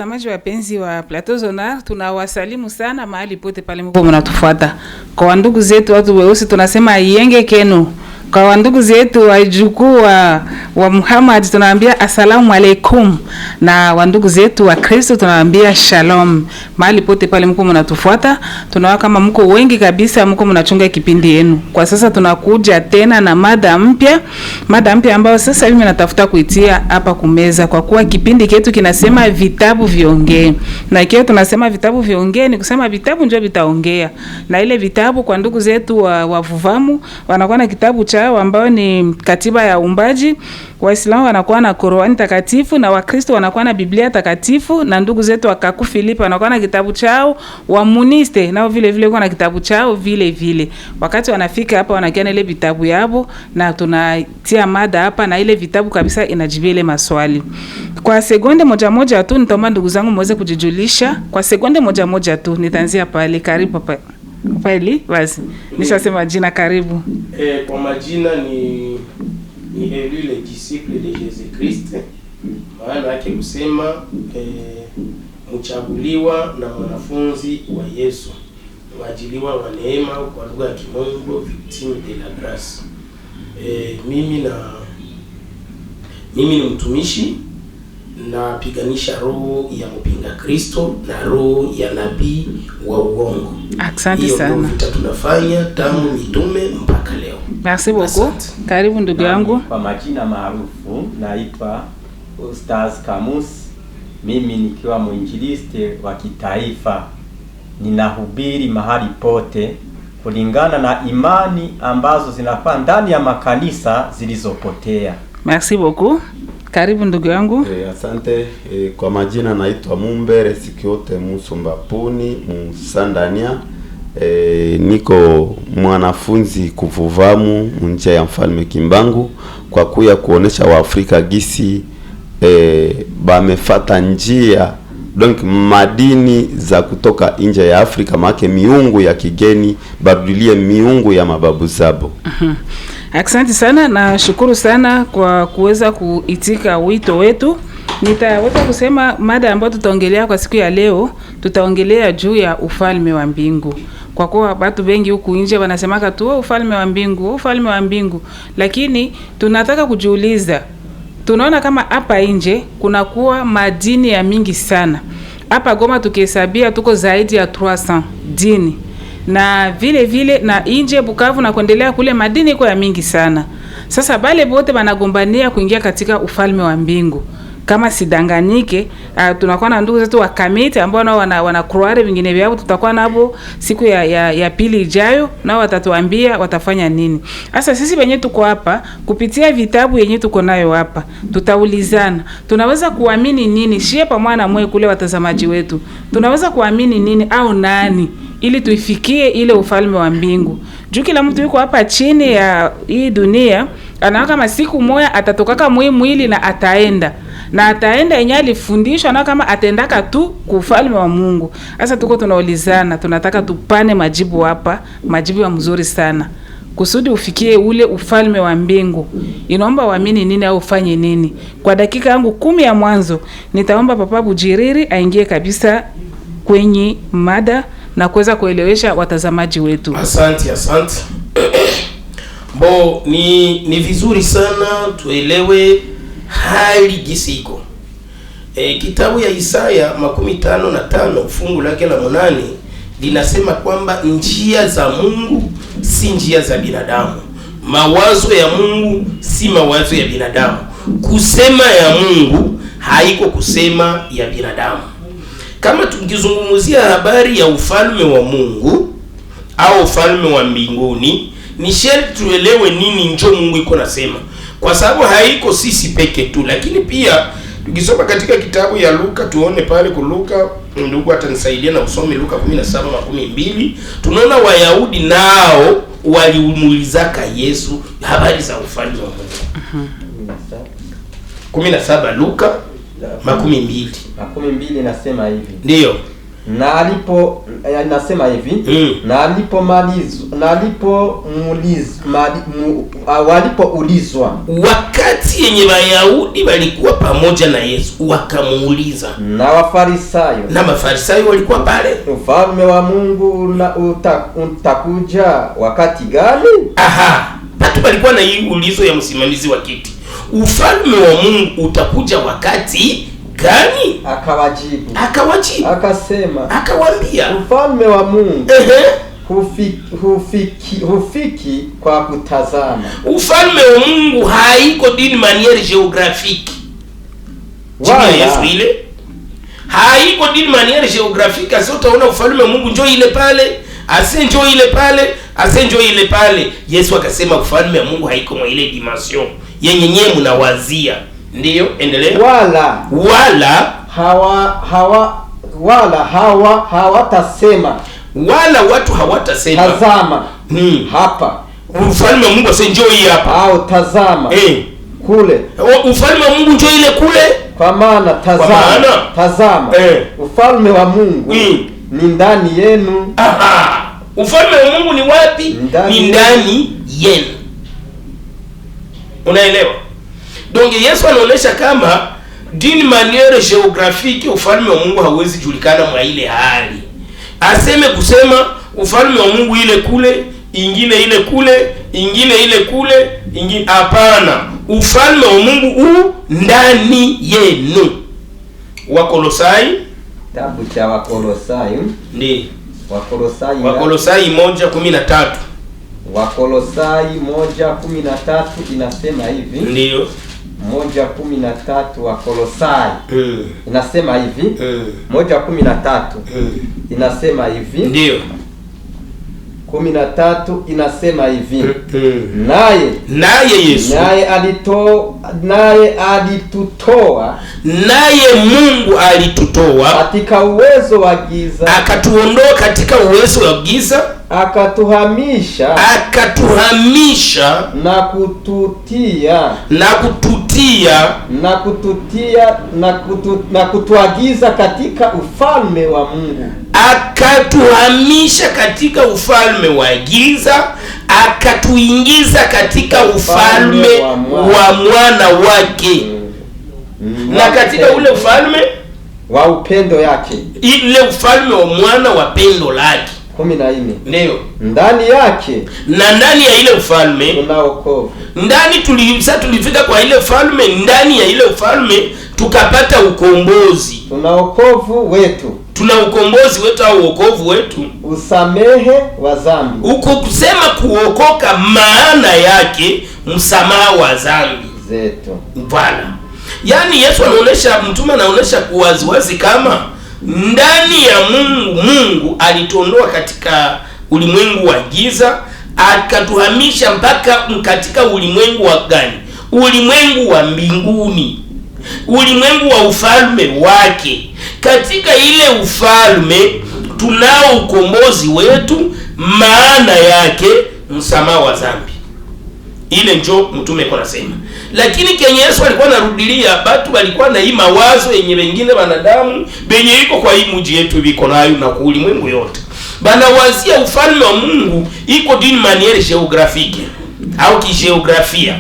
Watazamaji wapenzi wa Plateau Sonar, tunawasalimu sana mahali pote pale mko mnatufuata. Kwa wandugu zetu watu weusi tunasema yenge kenu. Kwa wandugu zetu wajukuu wa Muhammad tunawaambia asalamu alaikum, na wandugu zetu wa Kristo tunawaambia shalom. Mahali pote pale mko mnatufuata, tunaona kama mko wengi kabisa, mko mnachunga kipindi yenu. Kwa sasa tunakuja tena na mada mpya ambayo sasa hivi natafuta kuitia hapa kumeza, kwa kuwa kipindi chetu kinasema vitabu viongee. Na ikiwa tunasema vitabu viongee ni kusema vitabu ndio vitaongea. Na ile vitabu kwa ndugu zetu wavuvamu wanakuwa na kitabu chao ambao ni katiba ya uumbaji, Waislamu wanakuwa na Qur'ani takatifu, na Wakristo wanakuwa na Biblia takatifu, na ndugu zetu wa Kaku Filipi wanakuwa na kitabu chao, wa Muniste nao vile vile na kitabu chao vile vile. Wakati wanafika hapa wanakiana ile vitabu yao na tunatia mada hapa, na ile vitabu kabisa inajibu ile maswali. Kwa sekunde moja tu nitaomba ndugu zangu muweze kujijulisha. Kwa sekunde moja tu nitaanzia pale. Karibu papa. Pale wazi. Nishasema jina, karibu. Kwa majina ni Eli le disciple de Jésus Christ. Maana yake kusema mchaguliwa na mwanafunzi wa Yesu. Mwajiliwa wa neema kwa lugha ya Kimungu, victime de la grâce. Mimi ni mtumishi na piganisha roho ya mpinga Kristo na roho ya nabii wa uongo. Asante sana. Hiyo ndio tunafanya tangu mitume mpaka leo. Merci beaucoup. Karibu ndugu yangu. Kwa majina maarufu naitwa Ustaz Kamus. Mimi nikiwa mwinjilisti wa kitaifa, ninahubiri mahali pote kulingana na imani ambazo zinafaa ndani ya makanisa zilizopotea. Merci beaucoup. Karibu ndugu yangu. Asante. Kwa majina naitwa Mumbere Sikiote Musumbapuni Musandania. Niko mwanafunzi kuvuvamu nje ya Mfalme Kimbangu, kwa kuya kuonesha Waafrika gisi bamefata njia donc madini za kutoka nje ya Afrika, make miungu ya kigeni barudilie miungu ya mababu zabo. Asante sana na shukuru sana kwa kuweza kuitika wito wetu. Nitaweza kusema mada ambayo tutaongelea kwa siku ya leo, tutaongelea juu ya ufalme wa mbingu. Kwa kuwa watu wengi huku nje wanasemaka tu ufalme wa mbingu, lakini tunataka kujiuliza, tunaona kama hapa nje kuna kuwa madini ya mingi sana. Hapa Goma tukihesabia tuko zaidi ya 300 dini. Na vile vile na nje Bukavu na kuendelea kule madini kwa ya mingi sana. Sasa bale bote banagombania kuingia katika ufalme wa mbingu. Kama sidanganyike, tunakuwa na ndugu zetu wa Kamiti ambao nao wana croire vingine vyao, tutakuwa nabo siku ya pili ijayo, nao watatuambia watafanya nini. Sasa sisi wenyewe tuko hapa kupitia vitabu yenyewe tuko nayo hapa, tutaulizana tunaweza kuamini nini shie pamoja na mwe kule watazamaji wetu. Tunaweza kuamini nini au nani ili tuifikie ile ufalme wa mbingu. Juu kila mtu yuko hapa chini ya hii dunia anaona kama siku moja atatokaka mwili na ataenda yenye alifundishwa na kama atendaka tu kufalme wa Mungu. Sasa tuko tunaulizana, tunataka tupane majibu hapa, majibu ya mzuri sana. Kusudi ufikie ule ufalme wa mbingu, inaomba uamini nini au ufanye nini? Kwa dakika yangu 10 ya mwanzo, nitaomba Papa Bujiriri aingie kabisa kwenye mada na kuweza kuelewesha watazamaji wetu. Asante. Ni vizuri sana tuelewe hali gisiko. Kitabu ya Isaya 55 fungu lake la 8 linasema kwamba njia za Mungu si njia za binadamu. Mawazo ya Mungu si mawazo ya binadamu. Kusema ya Mungu haiko kusema ya binadamu. Kama tukizungumzia habari ya ufalme wa Mungu au ufalme wa mbinguni, ni sharti tuelewe nini njo Mungu iko nasema. Kwa sababu haiko sisi peke tu, lakini pia tukisoma katika kitabu ya Luka, tuone pale kwa Luka, ndugu atanisaidia na usome Luka 17:12, tunaona Wayahudi nao walimuulizaka Yesu habari za ufalme wa Mungu. 17 Luka 12 nasema hivi. Ndio. Na alipo nasema hivi, walipoulizwa, wakati yenye Wayahudi walikuwa pamoja na Yesu wakamuuliza, na Wafarisayo na Mafarisayo walikuwa pale, ufalme wa Mungu utakuja wakati gani? Watu walikuwa na hii ulizo ya msimamizi wa kiti, ufalme wa Mungu utakuja wakati gani? Akawajibu akasema, akawaambia, ufalme wa Mungu hufiki kwa kutazama. Ufalme wa Mungu haiko d'une manière géographique. Yesu ile haiko d'une manière géographique. Asa utaona ufalme wa Mungu njoo ile pale, ase njoo ile pale, ase njoo ile pale. Yesu akasema ufalme wa Mungu haiko mwa ile dimension yenye nyewe mnawazia. Ndiyo, endelea. Hawatasema, wala watu hawatasema, tazama hapa ufalme wa Mungu, ase njoo hii hapa, au tazama kule ufalme wa Mungu njoo ile kule. Kwa maana tazama ufalme wa Mungu ni ndani yenu. Ufalme wa Mungu ni wapi? Ni ndani yenu. Unaelewa? Donc Yesu anaonesha kama d'une manière géographique ufalme wa Mungu hauwezi julikana mwa ile hali. Aseme kusema ufalme wa Mungu ile kule, ingine ile kule, ingine ile kule, ingine hapana. Ufalme wa Mungu ndani yenu. Wakolosai, kitabu cha Wakolosai, ndiyo. Wakolosai 1:13. Wakolosai 1:13 inasema hivi. Ndiyo. 1:13 Wakolosai inasema hivi. 1:13 inasema hivi. Ndiyo. 13 inasema hivi. Naye Yesu, naye Mungu alitutoa katika uwezo wa giza, akatuondoa katika uwezo wa giza, akatuhamisha na kutuagiza katika ufalme wa Mungu. Akatuhamisha katika ufalme wa giza, akatuingiza katika ufalme wa mwana wake. Na katika ule ufalme wa upendo yake, ile ufalme wa mwana wa pendo lake. 14. Ndio. Ndani yake, na ndani ya ile ufalme tuna wokovu. Ndani tulifika kwa ile ufalme, ndani ya ile ufalme tukapata ukombozi. Tuna wokovu wetu. Tuna ukombozi wetu au wokovu wetu, usamehe wa dhambi. Uko kusema kuokoka maana yake msamaha wa dhambi zetu. Bwana. Yaani Yesu anaonesha, mtume anaonesha kuwaziwazi kama ndani ya Mungu alituondoa katika ulimwengu wa giza, akatuhamisha mpaka katika ulimwengu wa gani? Ulimwengu wa mbinguni, ulimwengu wa ufalme wake. Katika ile ufalme tunao ukombozi wetu, maana yake msamaha wa dhambi. Ile njo mtume kwa nasema. Lakini kenye Yesu alikuwa anarudilia, batu walikuwa na hii mawazo yenye wengine wanadamu benye iko kwa hii mji yetu biko nayo na kwa ulimwengu yote. Banawazia ufalme wa Mungu iko d'une manière géographique au kigeografia.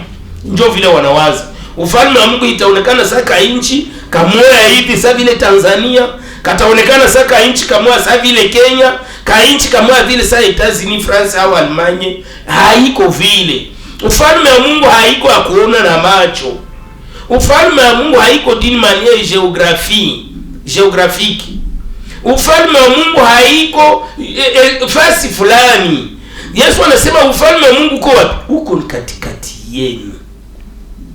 Njo vile wanawaza. Ufalme wa Mungu itaonekana saka inchi kamoya hivi sa vile Tanzania, kataonekana saka inchi kamoya sa vile Kenya, ka inchi kamoya vile sa Etats-Unis, France au Allemagne. Haiko vile. Ufalme wa Mungu haiko ya kuona na macho. Ufalme wa Mungu haiko d'une manière géographique. Ufalme wa Mungu haiko fasi fulani. Yesu anasema ufalme wa Mungu uko wapi? Uko katikati yenu.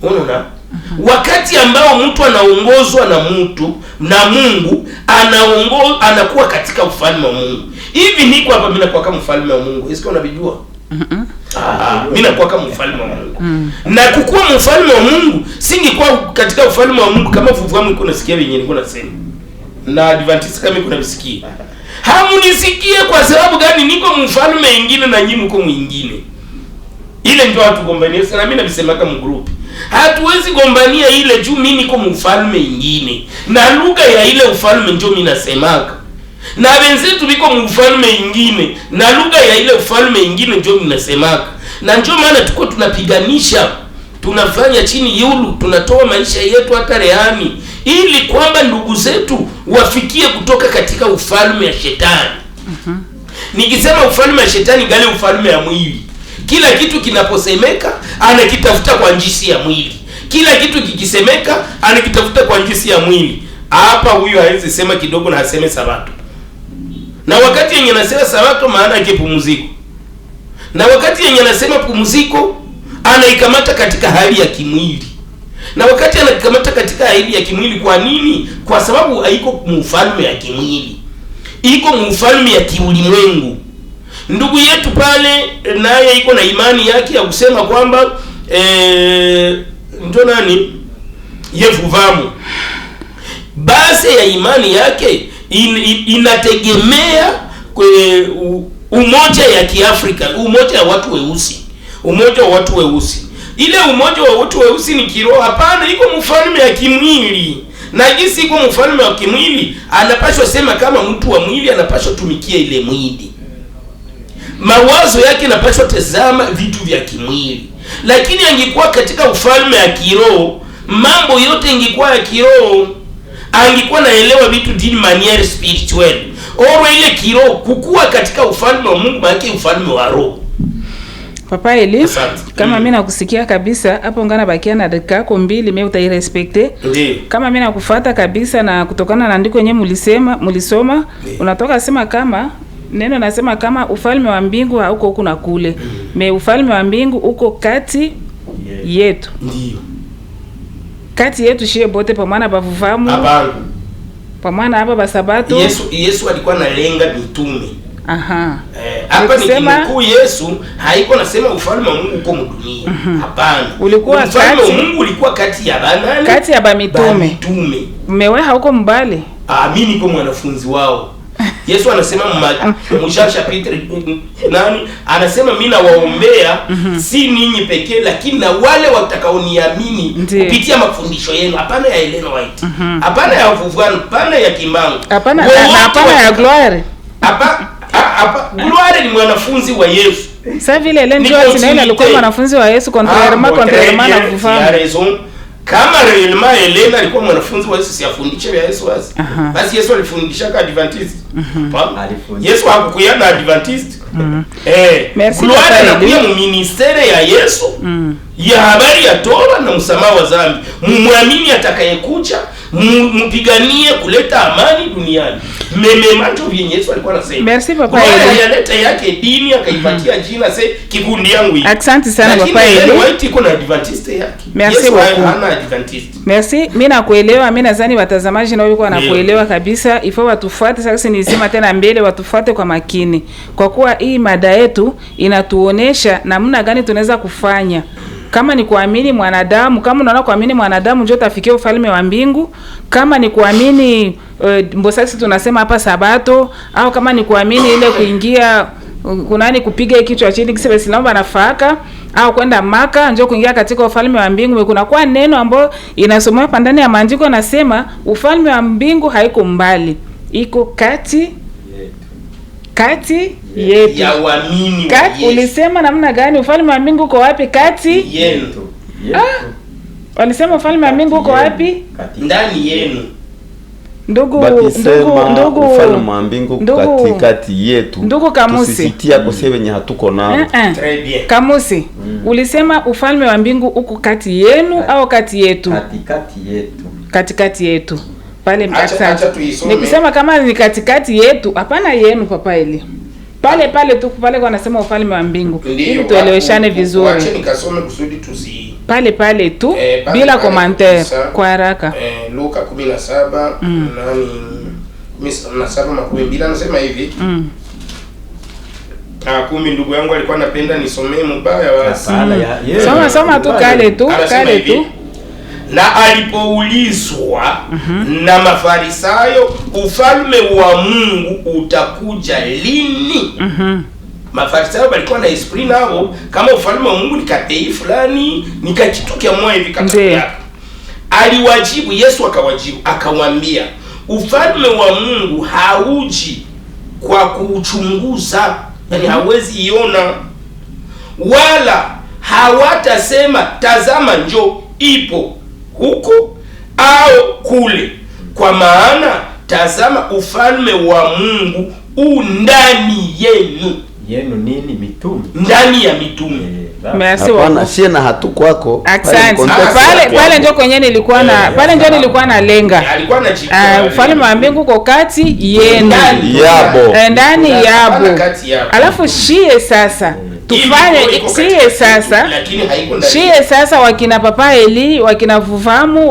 Unaona? Wakati ambao mtu anaongozwa na Mungu anakuwa katika ufalme wa Mungu. Hivi niko hapa mimi nakuwa kama mfalme wa Mungu. Isiko unavijua? Mimi nakuwa kama mfalme wa Mungu. Na kukuwa mfalme wa Mungu, singekuwa katika ufalme wa Mungu kama vuvu wangu iko nasikia wenyewe niko nasema. Na Adventist kama iko nasikia. Hamunisikie kwa sababu gani? Niko mfalme mwingine na nyinyi mko mwingine. Ile ndio watu gombania sana. Mimi nabisema kama group. Hatuwezi gombania ile juu mimi niko mfalme mwingine. Na lugha ya ile ufalme ndio mimi nasemaka. na wenzetu biko mfalme ingine na lugha ya ile ufalme ingine ndio mnasemaka. Na ndio maana tuko tunapiganisha, tunafanya chini yulu, tunatoa maisha yetu hata rehani ili kwamba ndugu zetu wafikie kutoka katika ufalme ya shetani. Nikisema ufalme ya shetani gale ufalme ya mwili. Kila kitu kinaposemeka anakitafuta kwa njisi ya mwili. Kila kitu kikisemeka anakitafuta kwa njisi ya mwili. Hapa huyu hawezi sema kidogo na aseme sabato. Na wakati yenye nasema sabato maana yake pumziko. Na wakati yenye nasema pumziko anaikamata katika hali ya kimwili. Na wakati anakamata katika hali ya kimwili, kwa nini? Kwa sababu haiko mfalme ya kimwili. Iko mfalme ya kiulimwengu. Ndugu yetu pale naye iko na imani yake ya kusema kwamba ndio nani? Yevuvamu. Base ya imani yake inategemea umoja ya Kiafrika, umoja wa watu weusi. Umoja wa watu weusi. Ile umoja wa watu weusi ni kiroho. Hapana, iko mfalme ya kimwili. Na jinsi iko mfalme wa kimwili, anapaswa sema kama mtu wa mwili anapaswa tumikia ile mwili. Mawazo yake yanapaswa tazama vitu vya kimwili. Lakini angekuwa katika ufalme ya kiroho, mambo yote ingekuwa ya kiroho. Angekuwa naelewa vitu d'une manière spirituelle. Oro ile kiroho kukua katika ufalme wa Mungu maana ufalme wa roho. Papa Eli, kama mimi nakusikia kabisa, hapo ngana bakia na dakika yako 2 mimi utairespekte. Kama mimi nakufuata kabisa na kutokana na andiko yenyewe mulisoma, unatoka sema kama neno nasema kama ufalme wa mbingu hauko huko na kule. Me ufalme wa mbingu uko kati yetu. Ndio. Kati yetu shie bote kwa maana bavuvamu. Hapana. Kwa maana hapa basabato. Yesu alikuwa analenga mitume. Aha. Hapa ni mkuu Yesu haiko nasema ufalme wa Mungu uko mdunia. Hapana. Ulikuwa ufalme wa Mungu ulikuwa kati ya banani? Kati ya mitume. Mmewe hauko mbali. Mimi niko mwanafunzi wao. Yesu anasema mshasha Peter nani? Anasema mimi nawaombea si ninyi pekee lakini na wale watakaoniamini kupitia mafundisho yenu. Hapana ya Ellen White. Hapana ya Vuvano, hapana ya Kimbangu. Hapana ya Gloire. Hapa Gloire ni mwanafunzi wa Yesu. Sasa vile Ellen White naye alikuwa mwanafunzi wa Yesu contrairement na Vuvano. Kama Relma Elena alikuwa mwanafunzi wa Yesu, si afundishe vya Yesu wazi. Basi Yesu alifundisha ka Adventist. Yesu hakukuya na Adventist. Gloire anakuya mu ministere ya Yesu. Ya habari ya Torah na msamaha wa dhambi. Muamini atakayekuja, mpiganie kuleta amani duniani. Macho vyenye Yesu alikuwa anasema. Merci papa. Alileta yake dini akaipatia jina kikundi yangu hii. Asante sana papa. White iko na Adventist yake. Merci beaucoup. Hana Adventist. Merci. Mimi nakuelewa, mimi nadhani watazamaji nao walikuwa wanakuelewa kabisa. Ifo watufuate sasa, nisema tena mbele watufuate kwa makini. Kwa kuwa hii mada yetu inatuonesha namna gani tunaweza kufanya. Kama ni kuamini mwanadamu, kama unaona kuamini mwanadamu ndio utafikia ufalme wa mbingu. Kama ni kuamini mbosasi tunasema hapa sabato, au kama ni kuamini ile kuingia kunani kupiga kichwa chini kisema Islamu anafaka, au kwenda Maka ndio kuingia katika ufalme wa mbingu. Kuna kwa neno ambalo inasomwa hapa ndani ya maandiko nasema ufalme wa mbingu haiko mbali, iko kati yetu. Ya waamini. Ulisema namna gani ufalme wa mbingu uko wapi? Kati yenu. Walisema ufalme wa mbingu uko wapi? Ndani yenu. Ndugu ufalme wa mbingu katikati yetu. Ndugu Kamusi. Tusisitia kusebenye hatuko nao. Très bien. Kamusi. Ulisema ufalme wa mbingu uko kati yenu au kati yetu? Katikati yetu. Pale acha tuisome. Nikisema kama ni katikati yetu, hapana yenu papa Eli. Pale tu pale kwa nasema ufalme wa mbingu. Ili tueleweshane vizuri. Acha nikasome kusudi tusi. Pale tu bila commentaire kwa haraka. Luka 17 nani 17:12 anasema hivi. 10 ndugu yangu alikuwa anapenda nisomee mbaya wasi. Soma tu kale tu. Na alipoulizwa na Mafarisayo ufalme wa Mungu utakuja lini? Mafarisayo walikuwa na esprit nao kama ufalme wa Mungu ni katei fulani, ni kitu kia moyo hivi kama. Aliwajibu Yesu akawajibu akamwambia ufalme wa Mungu hauji kwa kuuchunguza, yani hawezi iona, wala hawatasema tazama njoo ipo huko au kule, kwa maana tazama ufalme wa Mungu ndani yenu. Yenu nini? Mitume, ndani ya mitume. Hapana, sie na hatu kwako. Asante. Pale ndio kwenye nilikuwa na pale ndio nilikuwa na lenga. Alikuwa na ufalme wa mbingu uko kati yenu. Ndani yabo. Alafu shie sasa tufanye shie sasa. Shie sasa wakina Papa Eli, wakina Vuvamu,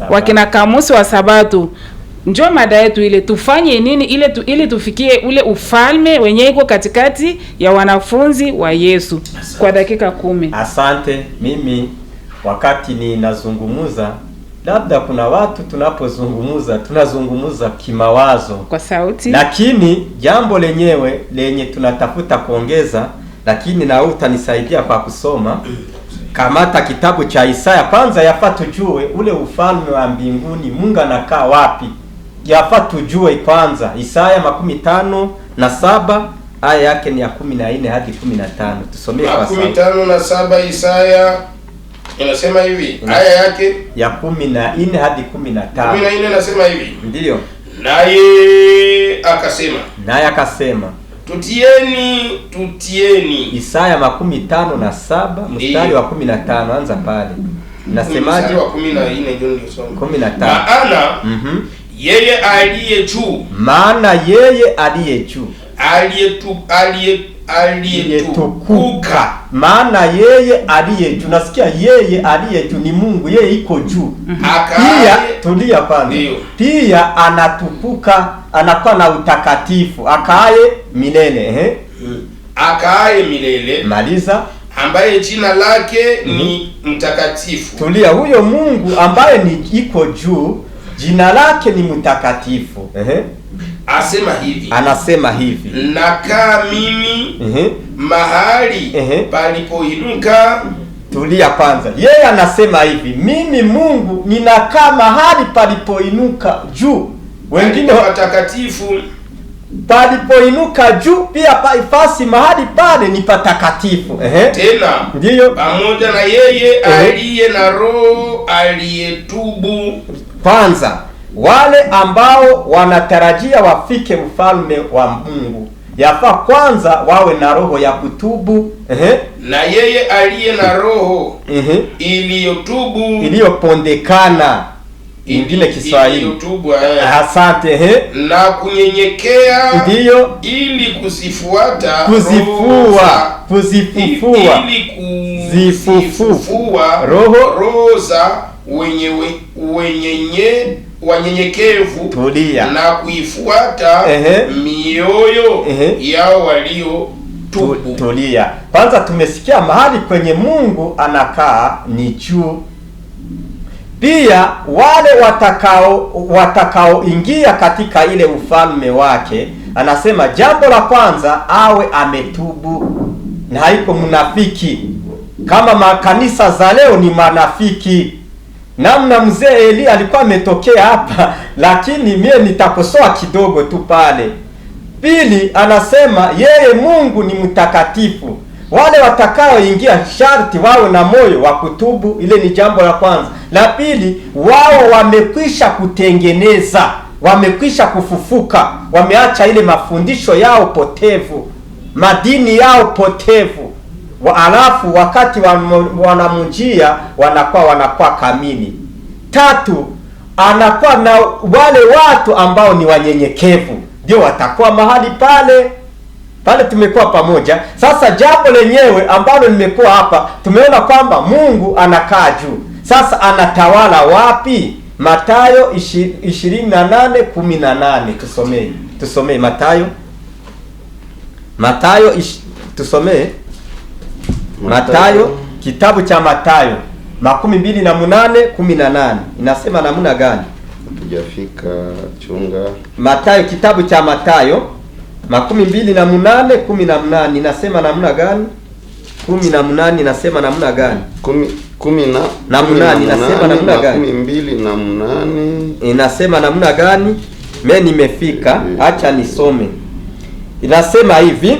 wakina Kamusi wa Sabato. Njoo mada yetu ile, tufanye nini ili tufikie ule ufalme wenye iko katikati ya wanafunzi wa Yesu. Kwa dakika 10. Asante. Mimi wakati ninazungumuza, labda kuna watu tunazungumuza kimawazo kwa sauti, lakini jambo lenye tunatafuta kuongeza, lakini na utanisaidia kwa kusoma. Kamata kitabu cha Isaya kwanza, yafaa tujue ule ufalme wa mbinguni Mungu anakaa wapi. Yafaa tujue kwanza. Isaya 57 aya yake ni ya 14 hadi 15. Tusomee kwa sauti. 57 Isaya inasema hivi, aya yake ya 14 hadi 15. 14 inasema hivi. Ndiyo. Naye akasema tutieni. Isaya 57 mstari wa 15, anza pale. Nasemaje? Mstari wa 14 ndio nilisoma. 15. Yeye aliye juu, maana yeye aliye juu, aliyetukuka. Maana yeye aliye juu, nasikia yeye aliye juu ni Mungu, yeye iko juu. Pia tulia kwanza, pia anatukuka, anakuwa na utakatifu, akaaye milele. Akaaye milele, maliza, ambaye jina lake ni mtakatifu. Tulia, huyo Mungu ambaye ni iko juu, jina lake ni mtakatifu. Anasema hivi, nakaa mimi mahali palipoinuka. Tulia kwanza, yeye anasema hivi, mimi Mungu ninakaa mahali palipoinuka juu. Wengine watakatifu palipoinuka juu, pia paifasi mahali pale ni patakatifu. Tena ndiyo pamoja na yeye aliye na roho aliyetubu. Kwanza wale ambao wanatarajia wafike ufalme wa Mungu, yafaa kwanza wawe na roho ya kutubu. Na yeye aliye na roho iliyotubu, iliyopondekana, ingine Kiswahili. Asante. Na kunyenyekea, ndiyo, ili kuzifufua roho za wanyenyekevu. Tulia. Na kuifuata mioyo yao walio tubu. Tulia. Kwanza tumesikia mahali kwenye Mungu anakaa ni juu. Pia wale watakao ingia katika ile ufalme wake, anasema jambo la kwanza awe ametubu, na haiko mnafiki kama makanisa za leo ni manafiki. Namna mzee Eli alikuwa ametokea hapa, lakini mie nitakosoa kidogo tu pale. Pili, anasema yeye Mungu ni mtakatifu. Wale watakao ingia sharti wawe na moyo wa kutubu, ile ni jambo la kwanza. La pili, wao wamekwisha kutengeneza, wamekwisha kufufuka, wameacha ile mafundisho yao potevu, madini yao potevu. Alafu wakati wanamujia wanakuwa kamili. Tatu, anakuwa na wale watu ambao ni wanyenyekevu, ndio watakuwa mahali pale. Tumekuwa pamoja. Sasa jambo lenyewe ambalo nimekuwa hapa, tumeona kwamba Mungu anakaa juu. Sasa anatawala wapi? Mathayo 28:18. Tusomee Mathayo, kitabu cha Mathayo 28:18 inasema namna gani? Tujafika chunga. Mathayo, kitabu cha Mathayo 28:18 inasema namna gani? 18 inasema namna gani? 18 inasema namna gani? 28 inasema namna gani? Mimi nimefika, acha nisome. Inasema hivi,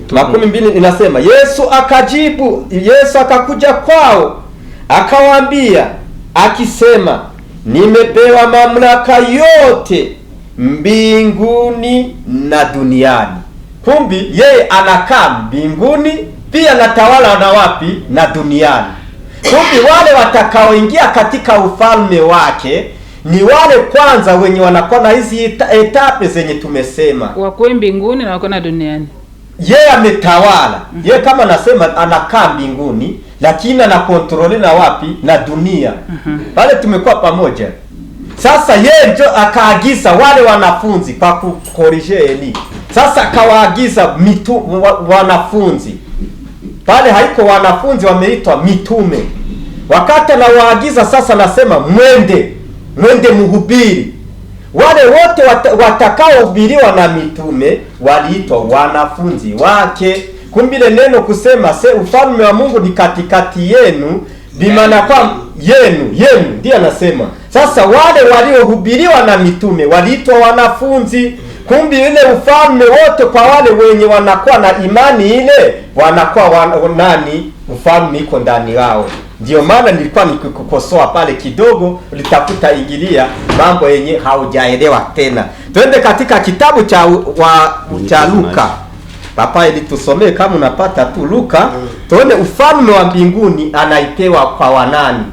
12 inasema Yesu akajibu, Yesu akakuja kwao akawaambia akisema, nimepewa mamlaka yote mbinguni na duniani. Kumbi yeye anakaa mbinguni pia natawala na wapi? Na duniani. Kumbi wale watakaoingia katika ufalme wake ni wale kwanza wenye wanakuwa na hizi etape zenye tumesema, wako mbinguni na wako na duniani. Yeye ametawala. Yeye kama nasema anakaa mbinguni lakini anakontrole na wapi? Na dunia. Pale tumekuwa pamoja. Sasa yeye ndio akaagiza wale wanafunzi kwa kukorije Eli. Sasa akawaagiza wanafunzi. Pale haiko wanafunzi, wameitwa mitume. Wakati anawaagiza sasa, nasema mwende mhubiri. Wale wote watakaohubiriwa na mitume waliitwa wanafunzi wake. Kumbile neno kusema ufalme wa Mungu ni katikati yenu, bimaana kwa yenu ndiye anasema. Sasa wale waliohubiriwa na mitume waliitwa wanafunzi. Kumbi ile ufalme wote kwa wale wenye wanakuwa na imani ile wanakuwa nani? Ufalme iko ndani yao. Ndio maana nilikuwa nikikukosoa pale kidogo, ulitafuta ingilia mambo yenye haujaelewa tena. Twende katika kitabu cha Luka. Papa ili tusomee kama unapata tu Luka, tuone ufalme wa mbinguni anaipewa kwa wanani.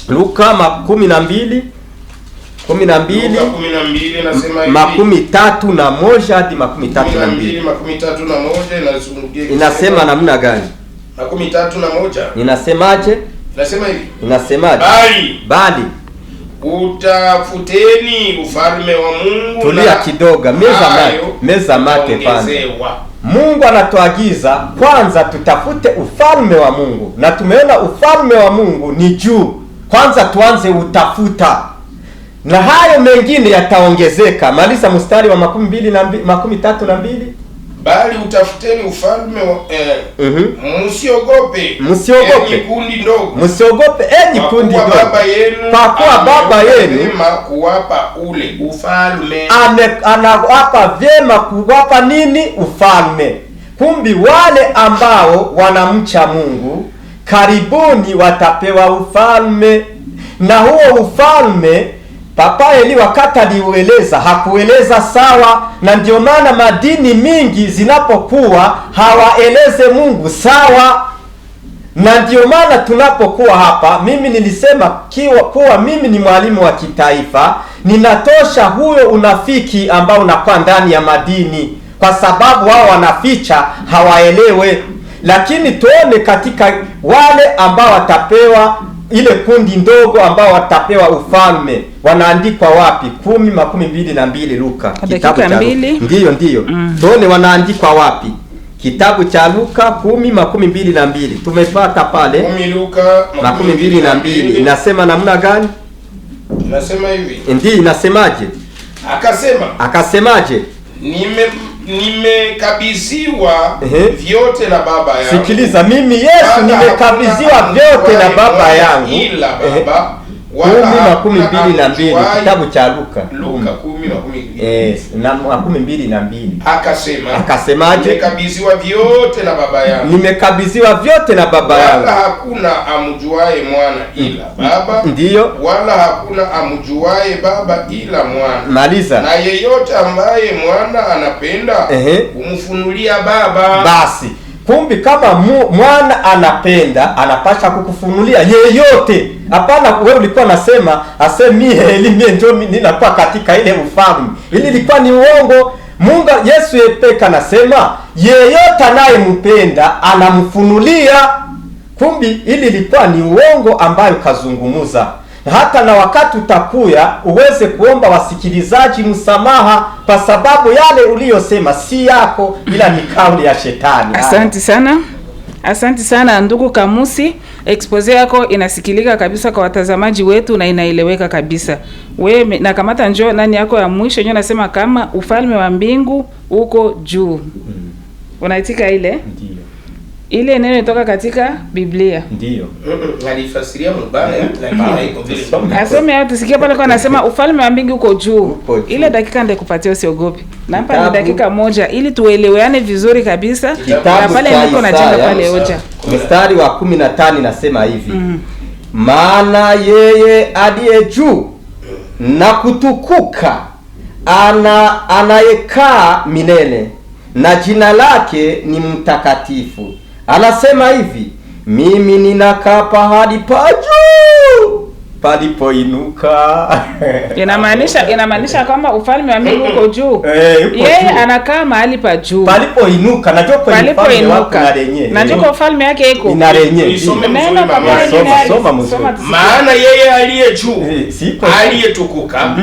Luka 12 nasema hivi 31 hadi 32. 31 inasema namna gani? 31 inasemaje? Nasema hivi. Inasemaje? Bali utafuteni ufalme wa Mungu. Tulia kidogo, meza mate pale. Mungu anatuagiza kwanza tutafute ufalme wa Mungu, na tumeona ufalme wa Mungu ni juu. Kwanza tuanze utafuta, na hayo mengine yataongezeka. Maliza mstari wa 32. Bali utafuteni ufalme wa msiogope kundi ndogo. Msiogope enyi kundi ndogo. Kwa kuwa Baba yenu kuwapa ule ufalme. Anawapa vyema kuwapa nini? Ufalme. Kumbi wale ambao wanamcha Mungu karibuni watapewa ufalme. Na huo ufalme Papa Eli wakati aliueleza hakueleza sawa, na ndio maana madini mingi zinapokuwa hawaeleze Mungu sawa. Na ndio maana tunapokuwa hapa, mimi nilisema kuwa mimi ni mwalimu wa kitaifa, ninatosha huyo unafiki ambao unakuwa ndani ya madini, kwa sababu wao wanaficha, hawaelewe. Lakini tuone katika wale ambao watapewa ile kundi ndogo ambao watapewa ufalme, wanaandikwa wapi? 10:22 Luka. Kitabu cha Luka. Ndiyo. Tuone wanaandikwa wapi? Kitabu cha Luka 10:22. Tumepata pale 10 Luka 22. Inasema namna gani? Inasema hivi. Ndiyo, inasemaje? Akasemaje? Nimekabidhiwa vyote na Baba yangu. Sikiliza, mimi Yesu nimekabidhiwa vyote na Baba yangu. Ila Baba 10:22 kitabu cha Luka. Luka 10:22. Na 10:22. Akasemaje? Nimekabidhiwa vyote na Baba yangu. Nimekabidhiwa vyote na Baba yangu. Wala hakuna amjuaye mwana ila Baba. Ndiyo. Wala hakuna amjuaye Baba ila mwana. Maliza. Na yeyote ambaye mwana anapenda kumfunulia Baba. Basi kumbi kama mwana anapenda, anapasha kukufunulia yeyote. Hapana wewe ulikuwa nasema mie elimie ndio ninakuwa katika ile ufalme. Ili ilikuwa ni uongo. Mungu Yesu yepeka nasema yeyote anayempenda anamfunulia. Kumbi ili ilikuwa ni uongo ambayo kazungumuza. Hata na wakati utakuya uweze kuomba wasikilizaji msamaha, kwa sababu yale uliyosema si yako, ila ni kauli ya shetani. Asante sana ndugu Kamusi, expose yako inasikilika kabisa kwa watazamaji wetu na inaeleweka kabisa. Wewe na kamata njoo nani yako ya mwisho njoo nasema kama ufalme wa mbingu uko juu. Unaitika ile? Ndiyo. Ile neno inatoka katika Biblia. Ndio. Alifasiria mbaya lakini haiko vile. Asome au tusikie pale kwa anasema ufalme wa mbingu uko juu. Ile dakika ndikupatia usiogope. Nampa ni dakika moja ili tueleweane vizuri kabisa. Kitabu pale niko najenga pale hoja. Mstari wa 15 nasema hivi. Maana yeye aliye juu na kutukuka anayekaa milele na jina lake ni mtakatifu. Anasema hivi, mimi ninakaa pahali pa juu palipoinuka. Inamaanisha kwamba ufalme wa mbingu uko juu. Yeye anakaa mahali pa juu. Palipoinuka, najua kwenye ufalme wako na lenye. Najua ufalme yake iko. Ina lenye. Soma. Maana yeye aliye juu, aliyetukuka,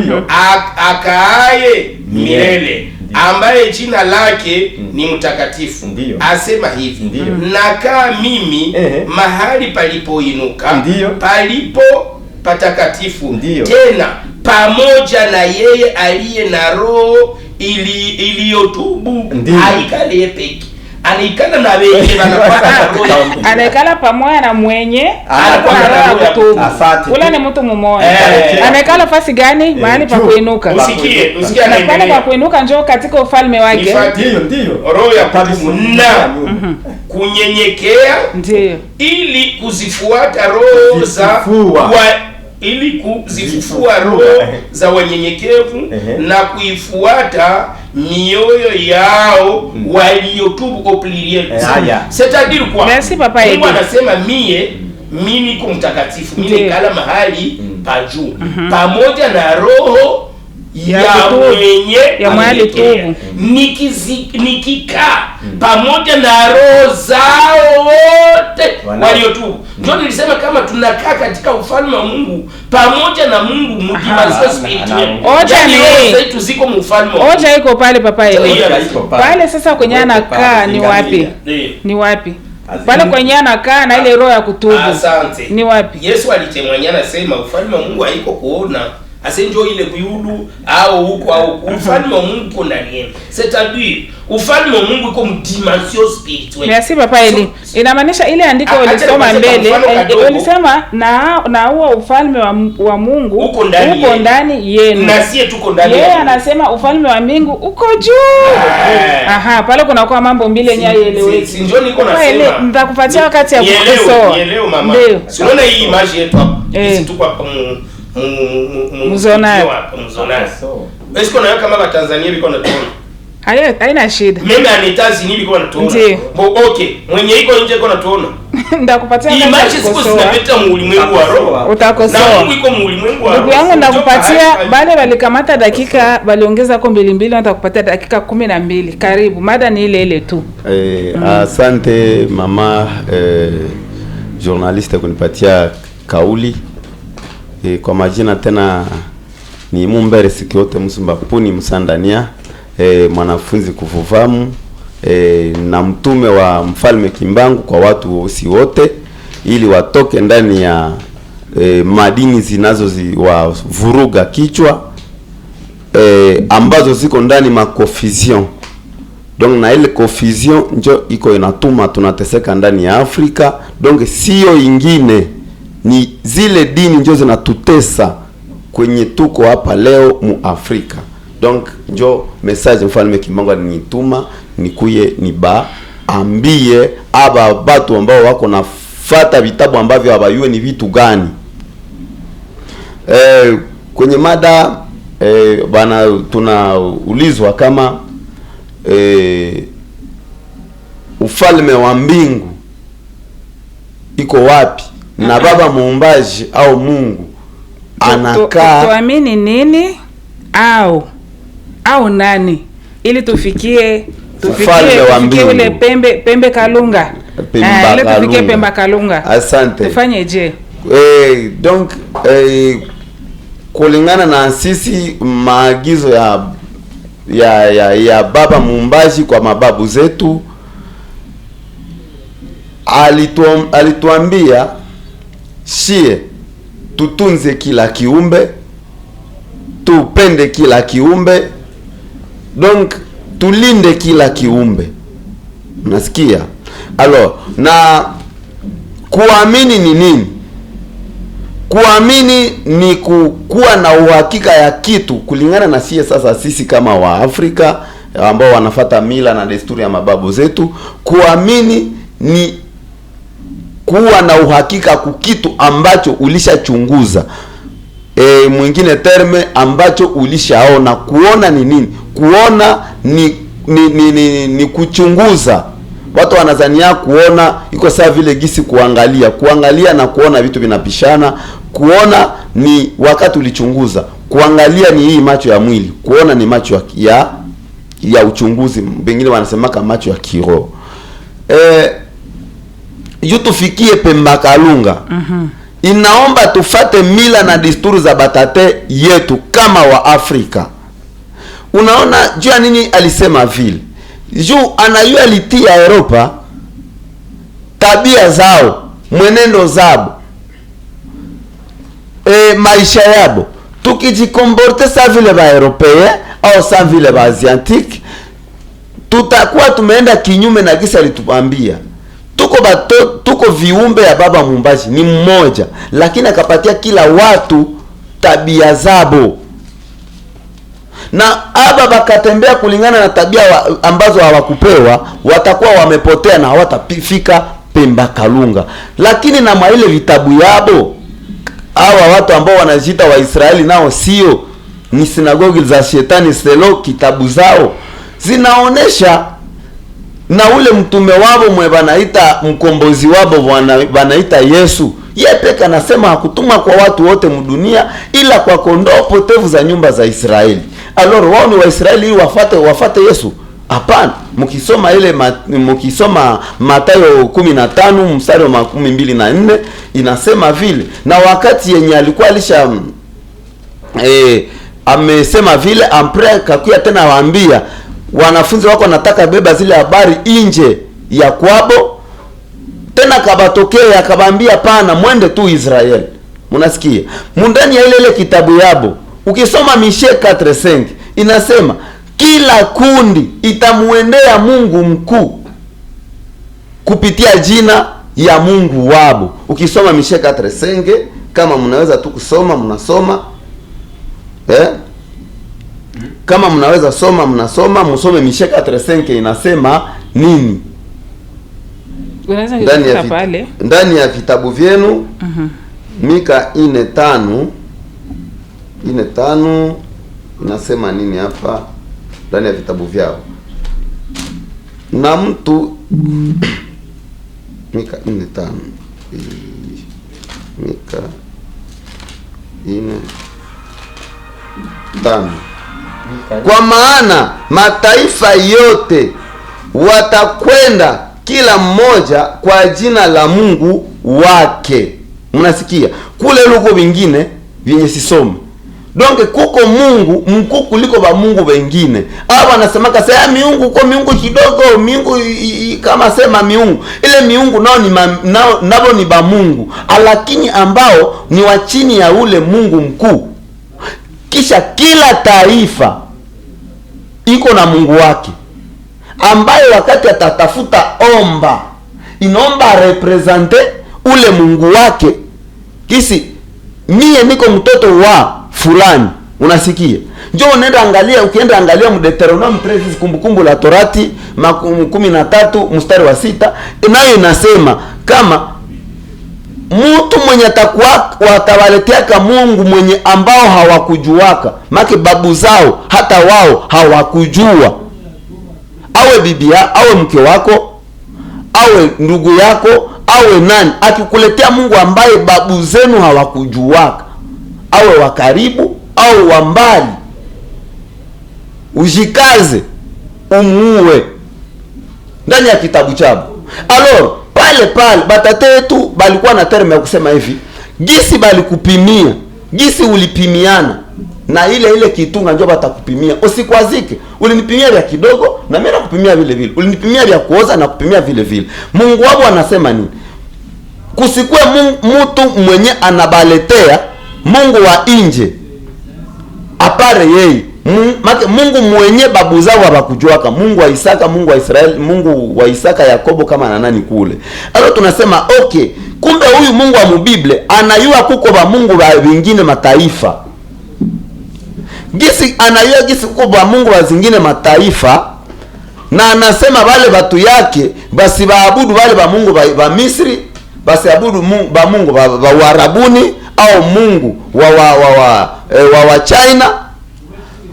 akaaye milele, ambaye jina lake ni mtakatifu. Asema hivi, nakaa mimi mahali palipoinuka, palipo patakatifu, tena pamoja na yeye aliye na roho iliyotubu. Haikale peke, anaikala na wenye anaikala pamoja na mwenye anakuwa na roho ya kutubu. Ule ni mtu mmoja. Anaikala fasi gani? Mahali pa kuinuka. Usikie anaikala pa kuinuka, njoo katika ufalme wake. Ndio. Roho ya kutubu na kunyenyekea, ndio ili kuzifuata roho kuzifufua roho za wanyenyekevu na kuifuata mioyo yao waliotubu kwa pluriel. C'est-à-dire quoi? Merci papa. Mungu anasema mimi niko mtakatifu, mimi nikala mahali pa juu pamoja na roho ya mwenye tubu, nikikaa pamoja na roho zao wote waliotubu. Ndio nilisema kama tunakaa katika ufalme wa Mungu pamoja na Mungu mdimansio spiritual. Oja ni ziko mufalme. Oja iko pale papa ile. Pale sasa kwenye anakaa ni wapi? Ni wapi? Pale kwenye anakaa na ile roho ya kutubu. Asante. Ni wapi? Yesu alitemwanya anasema ufalme wa Mungu haiko kuona asenjo ile kuyulu au huko au ufalme wa Mungu uko ndani yenu. C'est-à-dire ufalme wa Mungu uko mdimension spirituelle. Merci papa Eli. Inamaanisha ile andiko ulisoma mbele, ulisema na huo ufalme wa Mungu uko ndani yenu. Na sie tuko ndani. Yeye anasema ufalme wa mbingu uko juu. Aha, pale kuna kwa mambo mbili yenye ieleweke. Si njoo niko nasema. Nitakupatia wakati ya kukosoa. Nielewe mama. Unaona hii image yetu hapa. Sisi tuko hapa Mzonari. Est-ce qu'on a kama Tanzania biko na tuona? Haina shida. Mimi anitazi ni biko na tuona. Okay, mwenye iko nje iko na tuona. Ndakupatia image siku zinapita mu ulimwengu wa roho. Utakosoa. Na Mungu iko mu ulimwengu wa roho. Ndugu yangu ndakupatia bale walikamata dakika waliongeza kwa mbili nitakupatia dakika 12. Karibu. Mada ni ile tu. Asante mama journaliste kunipatia kauli. Kwa majina tena ni Mumbere Sikiote Musumbapuni Musandania, mwanafunzi kufufamu na mtume wa Mfalme Kimbangu kwa watu wosi wote, ili watoke ndani ya madini zinazoziwavuruga kichwa ambazo ziko ndani maconfusion. Donc na ile confusion njo iko inatuma tunateseka ndani ya Afrika. Donc sio ingine, ni zile dini njo zinatutesa kwenye tuko hapa leo mu Afrika. Donc njo message Mfalme Kimbangu alinituma nikuye ambie aba batu ambao wako nafata vitabu ambavyo habayue ni vitu gani. Kwenye mada bana tunaulizwa kama ufalme wa mbingu iko wapi na baba muumbaji au Mungu anakaa. Tuamini nini au nani ili tufikie ule pembe kalunga. Ile tufikie pembe kalunga. Asante. Tufanye je? Donc kulingana na sisi maagizo ya baba muumbaji kwa mababu zetu, alituambia shie tutunze kila kiumbe, tupende kila kiumbe, donc tulinde kila kiumbe. Unasikia? Alors, na kuamini ni nini? Kuamini ni kuwa na uhakika ya kitu kulingana na sisi kama wa Afrika ambao wanafata mila na desturi ya mababu zetu. Kuamini ni kuwa na uhakika kitu ambacho ulishachunguza. Mwingine terme ambacho ulishaona. Kuona ni nini? Kuona ni kuchunguza. Watu wanazania kuona iko sawa vile gisi kuangalia. Kuangalia na kuona vitu vinapishana. Kuona ni wakati ulichunguza. Kuangalia ni hii macho ya mwili. Kuona ni macho ya uchunguzi. Wengine wanasemaka macho ya kiroho. Yutufikie Pemba Kalunga. Inaomba tufate mila na desturi za batate yetu kama wa Afrika. Unaona juu ya nini alisema vile? Juu anayua alitia Europa tabia zao, mwenendo zao, maisha yabo. Tukijikomporte sa vile ba Europee au sa vile ba Asiatique, tutakuwa tumeenda kinyume na kisa alituambia. Tuko viumbe ya baba Mumbaji ni mmoja, lakini akapatia kila watu tabia zabo. Na aba bakatembea kulingana na tabia ambazo hawakupewa, watakuwa wamepotea na hawatafika Pemba Kalunga. Lakini na maile vitabu yabo, hawa watu ambao wanajiita Waisraeli nao sio, ni sinagogi za shetani selo. Kitabu zao zinaonesha na ule mtume wabo mwe banaita mkombozi wabo banaita Yesu, yeye peke anasema hakutuma kwa watu wote mdunia ila kwa kondoo potevu za nyumba za Israeli. Alors wao ni Waisraeli wafate Yesu? Hapana. Mkisoma Mathayo 15 mstari wa 24 inasema vile. Na wakati yenye alikuwa alisha amesema vile, ampre kakuya tena waambia wanafunzi wako nataka beba zile habari nje ya kwabo. Tena kabatokea akabambia pana mwende tu Israeli. Munasikia? Mundani ya ile kitabu yabo ukisoma Mishe 4:5 inasema kila kundi itamuendea Mungu mkuu kupitia jina ya Mungu wabo. Ukisoma Mishe 4:5 kama mnaweza tu kusoma mnasoma. Kama mnaweza soma mnasoma, msome Mishe 4:5 inasema nini? Ndani ya vitabu vyenu. Mika 4:5 inasema nini hapa ndani ya vitabu vyao? Na mtu Mika 4:5 Mika 4:5 kwa maana mataifa yote watakwenda kila mmoja kwa jina la Mungu wake. Mnasikia? Kule luko vingine vyenye sisome. Donc kuko Mungu mkuu kuliko ba Mungu wengine. Hapa anasemaka sasa miungu kwa miungu kidogo, miungu kama sema miungu. Ile miungu nao ni ba Mungu, lakini ambao ni wa chini ya ule Mungu mkuu. Kisha kila taifa iko na Mungu wake, ambaye wakati atatafuta omba inaomba represente ule Mungu wake. Kisi mie niko mtoto wa fulani, unasikia? Njoo unaenda angalia, ukienda angalia Deuteronomy 13 kumbukumbu la Torati 13 mstari wa 6 nayo inasema kama mtu mwenye atakuwa watawaletea Mungu mwenye ambao hawakujuaka, maki babu zao hata wao hawakujua, awe bibia, awe mke wako, awe ndugu yako, awe nani, akikuletea Mungu ambaye babu zenu hawakujuaka, awe wa karibu au wa mbali, ujikaze umuue ndani ya kitabu chabo. Alors pale batate yetu balikuwa na terme ya kusema hivi, gisi balikupimia, gisi ulipimiana na ile kitunga njoo batakupimia. Usikwazike, ulinipimia vya kidogo na mimi nakupimia vile vile, ulinipimia vya kuoza na kupimia vile vile. Mungu wao anasema nini? Kusikue mtu mwenye anabaletea Mungu wa nje apare yeye Mungu mwenye babu zao hawakujuaka, Mungu wa Isaka, Mungu wa Israeli, Mungu wa Isaka Yakobo kama na nani kule. Alo tunasema okay, kumbe huyu Mungu wa mubible anayua kuko ba Mungu wa vingine mataifa. Gisi anayua gisi kuko ba Mungu wa zingine mataifa, na anasema wale watu yake basi baabudu wale ba Mungu ba Misri, basi abudu ba Mungu ba Warabuni au Mungu wa China.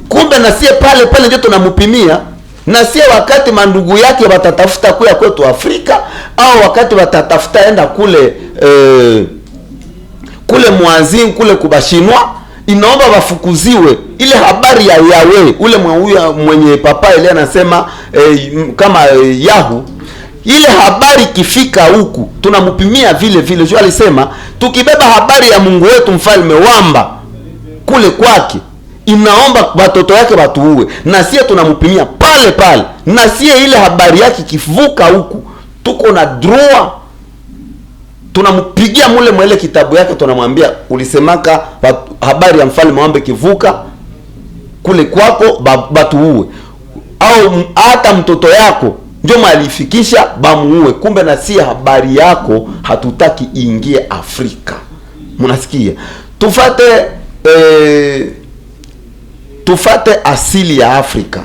Kumbe na sie pale ndio tunamupimia, na sie wakati mandugu yake watatafuta kuya kwetu Afrika, au wakati watatafuta enda kule kule Mwanzini kule kubashinwa, inaomba wafukuziwe ile habari ya Yahweh. Ule mwenye papa ile anasema kama Yahu, ile habari kifika huku tunamupimia vile. Jo alisema tukibeba habari ya Mungu wetu mfalme wamba kule kwake, inaomba watoto yake watuue, na sie tunamupimia pale. Na sie ile habari yake kivuka huku, tuko na droit, tunampigia mule mwele kitabu yake, tunamwambia ulisemaka habari ya mfalme wamba kivuka kule kwako batuue, au hata mtoto yako ndio malifikisha bamuue. Kumbe na sie habari yako hatutaki ingie Afrika. Mnasikia? Tufate asili ya Afrika.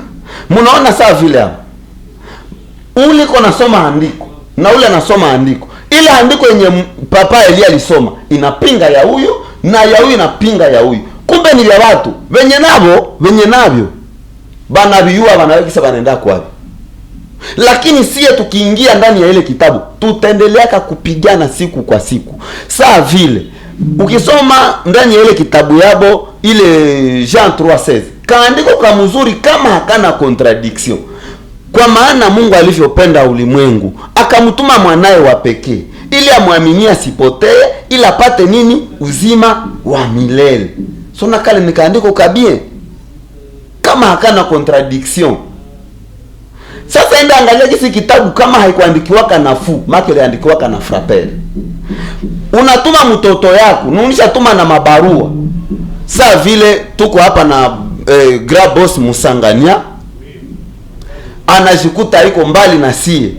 Mnaona sawa vile hapo. Ule nasoma andiko na ule anasoma andiko. Ile andiko yenye papa Elia alisoma inapinga ya huyu, na ya huyu inapinga ya huyu. Kumbe ni vya watu venye navyo banaviua wanawekisa wanaenda kwapi. Lakini sie tukiingia ndani ya ile kitabu tutaendelea kupigana siku kwa siku. Saa vile ukisoma ndani ya ile kitabu yabo ile Jean 3:16, kaandiko kamzuri kama hakana contradiction. Kwa maana Mungu alivyopenda ulimwengu akamtuma mwanae wa pekee ili amwaminie asipotee, ili apate nini? Uzima wa milele. Sona kale nikaandiko kabie kama hakana contradiction. Sasa enda angalia kisi kitabu kama haikuandikiwaka nafuu, make iliandikiwaka na frapel. Unatuma mtoto yako, unaonisha tuma na mabarua. Saa vile tuko hapa na Grand Boss Musangania, anajikuta iko mbali na sie.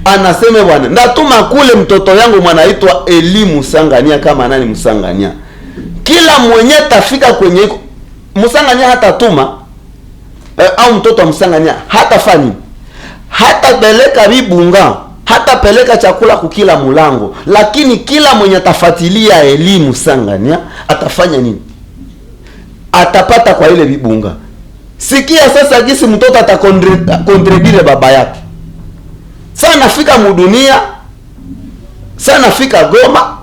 Anasema bwana, ndatuma kule mtoto yangu mwanaitwa Eli Musangania kama nani Musangania. Kila mwenye tafika kwenye iko Musangania hatatuma au mtoto wa Musangania hatafanya. Hatapeleka bibunga, hatapeleka chakula kukila mulango, lakini kila mwenye tafuatilia elimu Musangania atafanya nini? Atapata kwa ile bibunga. Sikia sasa jinsi mtoto atakondredire baba yake. Sana fika mudunia, sana fika Goma,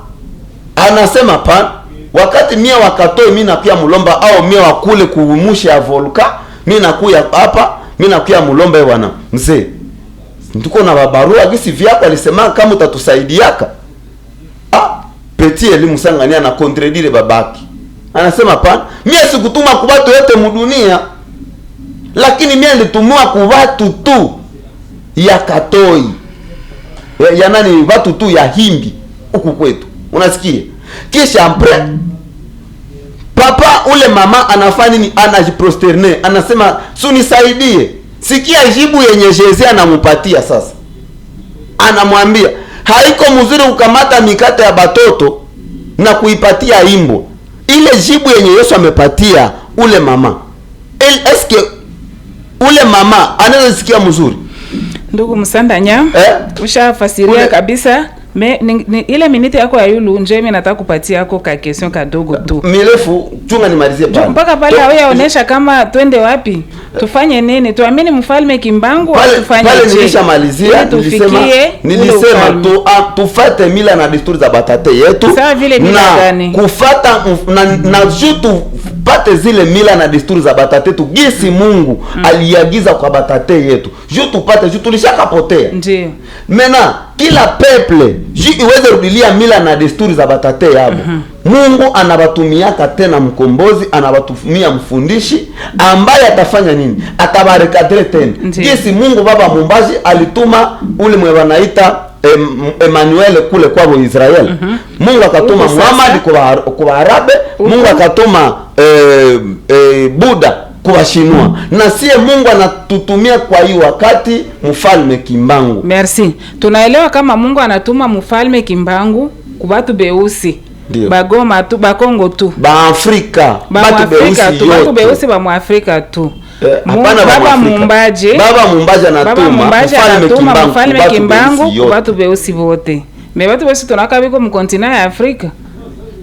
anasema pan wakati mia wakatoe mimi nakuya mulomba, au mia wakule kuumusha ya volka, mimi nakuya hapa, mimi nakuya mulomba bwana mzee. Ntuko na babarua gisi vyako alisema kama utatusaidiaka. Petit Eli Musangania na kontredire babaki. Anasema pana, mimi sikutuma kwa watu wote mudunia, lakini mimi nilitumwa kwa watu tu ya Katoi. Ya nani? Watu tu ya Himbi huku kwetu. Unasikia? Kisha ampre papa ule mama anafanya nini? Anajiprosterne, anasema sunisaidie. Sikia jibu yenye Jeze anamupatia sasa. Anamwambia haiko mzuri ukamata mikate ya batoto na kuipatia imbo. Ile jibu yenye Yesu amepatia ule mama, eske ule mama anaweza sikia mzuri? Ndugu Musandanya, ushafasiria kabisa. Ile minute yako ya yulu nje mimi nataka kupatia yako ka question kadogo tu. Mirefu chunga nimalizie pale. Mpaka pale hawayaonesha kama twende wapi. Tufanye nini? Tuamini mfalme Kimbangu au tufanye pale nilishamalizia, nilisema tufuate mila na desturi za batate yetu. Sawa vile mila gani? Kufuata na jutu pate zile mila na desturi za batate yetu. Gisi Mungu aliagiza kwa batate yetu. Jutu pate, jutu tulishakapotea. Ndiyo. Mena kila peple iweze rudilia mila na desturi za batate yabo. Mungu anabatumiaka tena mkombozi, anabatumia mfundishi ambaye atafanya nini? Atabarekadre tena. Kisi Mungu baba mumbaji alituma ule mwe wanaita Emmanuel kule kwa Israeli. Mungu akatuma Muhammad kwa Arabe, Mungu akatuma Buddha kwa Shinwa, na sie Mungu anatutumia kwa hii wakati mfalme Kimbangu. Merci. Tunaelewa kama Mungu anatuma mfalme Kimbangu kwa watu beusi. Ndio. Bagoma tu, Bakongo tu. Ba-Afrika, batu beusi ba Muafrika tu. Baba Mumbaje anatuma mfalme Kimbangu kwa watu beusi wote. Me watu beusi tunaka biko mkontina ya Afrika.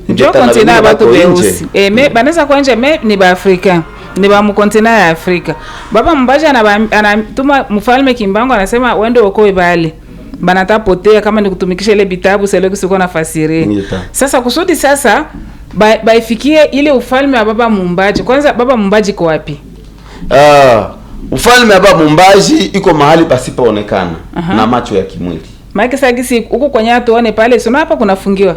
Ndio kontina ya watu beusi. Banaweza kwa nje ni ba Afrika. Ni ba mkontina ya Afrika. Baba Mumbaje anatuma mfalme Kimbangu anasema wende okoe bale. Banatapotea kama ni kutumikisha ile bitabu sele kusiko na fasiri. Sasa kusudi sasa baifikie ile ufalme wa Baba Mumbaji. Kwanza Baba Mumbaji iko wapi? Ufalme wa Baba Mumbaji iko mahali pasipoonekana na macho ya kimwili. Maana sagisi huko kwenye tuone pale sio hapa kunafungiwa.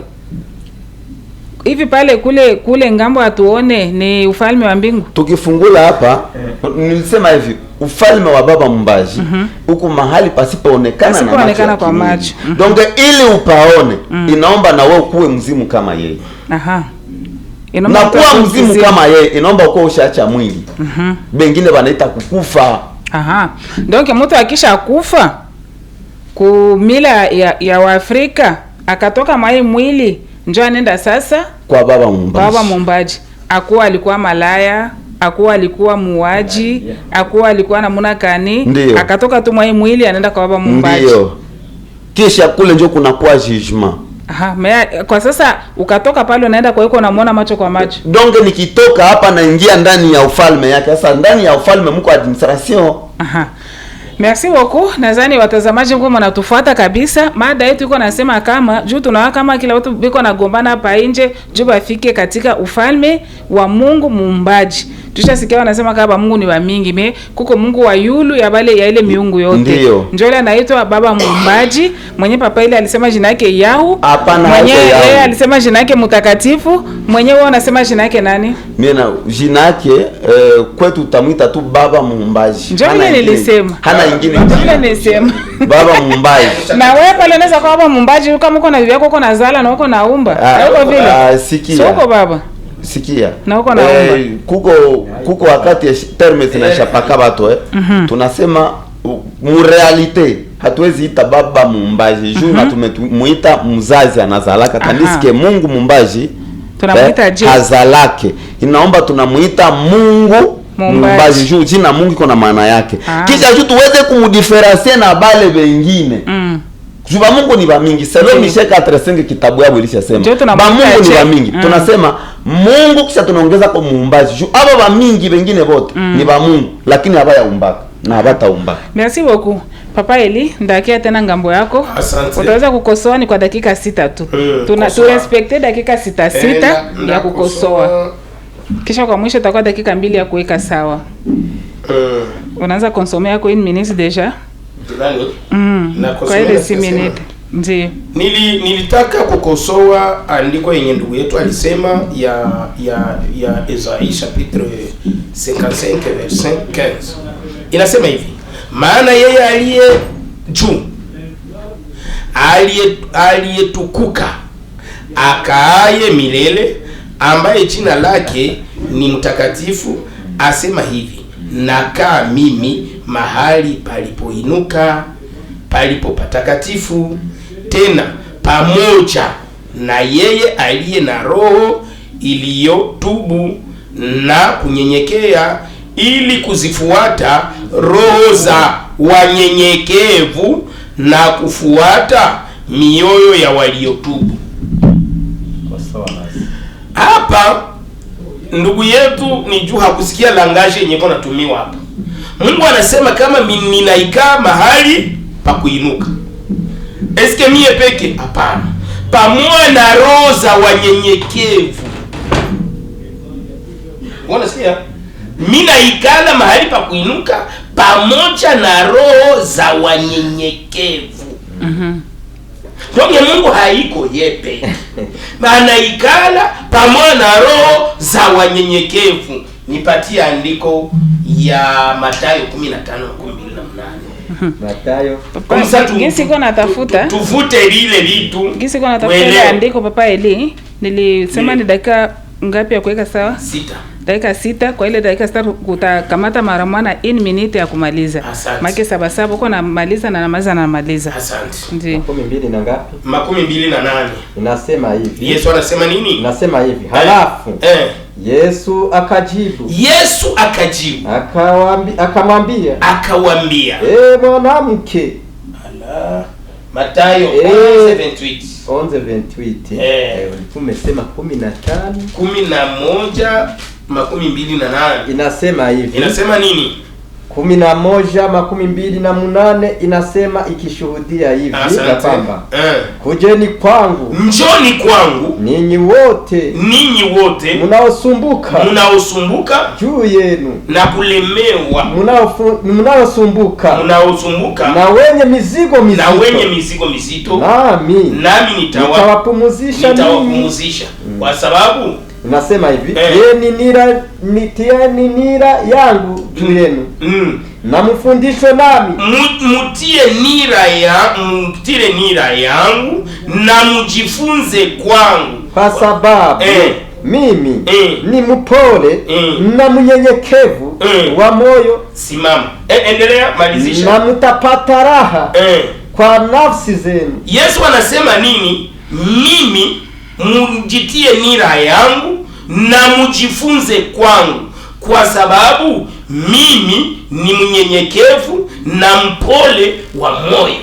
Hivi pale kule ngambo atuone ni ufalme wa mbingu. Tukifungula hapa nilisema hivi ufalme wa Baba Mumbaji huko mahali pasipoonekana na kwa macho. Donc ili upaone inaomba na wewe kuwe mzimu kama yeye. Na kuwa mzimu kama yeye inaomba uko ushaacha mwili. Bengine wanaita kukufa. Donc mtu akisha kufa kumila ya Waafrika akatoka mai mwili njoo anaenda sasa kwa Baba Mumbaji. Baba Mumbaji akuwa alikuwa malaya, akuwa alikuwa muwaji, akuwa alikuwa namuna kani, akatoka tu mai mwili anaenda kwa Baba Mumbaji. Ndio. Kisha kule njoo kuna kwa judgment. Kwa sasa ukatoka pale unaenda kwa yuko unamwona macho kwa macho. Donc nikitoka hapa naingia ndani ya ufalme yake. Sasa ndani ya ufalme mko administration. Merci beaucoup. Nadhani watazamaji mko mnatufuata kabisa. Mada yetu iko nasema kama juu tunaona kama kila watu biko nagombana hapa nje juu bafike katika ufalme wa Mungu Muumbaji. Tushasikia wanasema kama Mungu ni wa mingi, kuko Mungu wa yulu ya bale ya ile miungu yote. Njoo ile anaitwa Baba Muumbaji, mwenye papa ile alisema jina yake Yahu. Mwenye yeye alisema jina yake Mtakatifu, mwenye wao anasema jina yake nani? Mimi na jina yake kwetu utamuita tu Baba Muumbaji. Njoo ile nilisema. Hana ingine. Ile nilisema. Baba Muumbaji. Na wewe pale unaweza kwa Baba Muumbaji kama uko na bibi yako uko na zala na uko naumba. Haiko vile. Sikia. Sio uko baba. Sikia. Na uko naumba. Kuko wakati terme zinashapaka watu tunasema mu realite hatuwezi ita Baba Muumbaji juu na tumemuita mzazi anazalaka tandiske Mungu Muumbaji tunamuita azalake inaomba tunamuita Mungu Muumbaji juu jina Mungu iko na maana yake. Kisha juu tuweze kumudifferencier na bale wengine. Juba Mungu ni ba mingi. Selo Michel 4:5 kitabu yao ilishasema. Ba Mungu ni ba mingi. Tunasema Mungu kisha tunaongeza kwa Muumbaji. Juu aba ba mingi wengine wote ni ba Mungu lakini haba yaumbaka na habataumba. Merci beaucoup. Papa Eli, ndakia tena ngambo yako. Asante. Utaweza kukosoa ni kwa dakika 6 tu. Tu respecte dakika 6 ya kukosoa. Kisha kwa mwisho utakuwa dakika 2 ya kuweka sawa. Unaanza konsomea yako 1 minute deja? Na kwa ile 6 minute. Ndio. Nilitaka kukosoa andiko yenye ndugu yetu alisema ya Isaia chapitre 55 verset 15. Inasema hivi: maana yeye aliye juu aliyetukuka akaaye milele, ambaye jina lake ni mtakatifu, asema hivi: nakaa mimi mahali palipoinuka, palipo patakatifu, tena pamoja na yeye aliye na roho iliyotubu na kunyenyekea, ili kuzifuata roho za wanyenyekevu na kufuata mioyo ya waliotubu. Hapa ndugu yetu ni juu hakusikia langaje yenye kwa natumiwa hapa. Mungu anasema kama ninaikaa mahali pa kuinuka. Eske mie peke? Hapana. Pamoja na roho za wanyenyekevu. Unasikia? Mimi naikala mahali pa kuinuka pamoja na roho za wanyenyekevu. Ndio Mungu haiko yepe. Anaikala pamoja na roho za wanyenyekevu. Nipatie andiko ya Mathayo 15:28. Mathayo. Gisi kwa natafuta. Tuvute lile vitu. Gisi kwa natafuta andiko Papa Eli. Nilisema ni dakika ngapi ya kuweka sawa? 6. dakika 6. Kwa ile dakika 6 utakamata mara mwana 1 minute ya kumaliza. Make saba uko namaliza na namaliza. Asante. Ndio. 12 na ngapi? 28. Inasema hivi. Yesu anasema nini? Inasema hivi. Halafu Yesu akajibu. Akamwambia. Mwanamke. Mathayo 11:28. 11:28. Tumesema 15. 11:28. Inasema hivi. Inasema nini? 11:28 inasema ikishuhudia hivi ya kwamba kujeni kwangu, njoni kwangu ninyi wote mnaosumbuka juu yenu na kulemewa, mnaosumbuka na wenye mizigo mizito, nami nitawapumuzisha. Kwa sababu nasema hivi, tieni nira yangu juu yenu, na mfundishwe nami. Mutie nira yangu na mjifunze kwangu, kwa sababu mimi ni mpole na mnyenyekevu wa moyo. Simama, endelea, malizisha. Na mtapata raha kwa nafsi zenu. Yesu anasema nini? Mimi mjitie nira yangu na mjifunze kwangu, kwa sababu mimi ni mnyenyekevu na mpole wa moyo.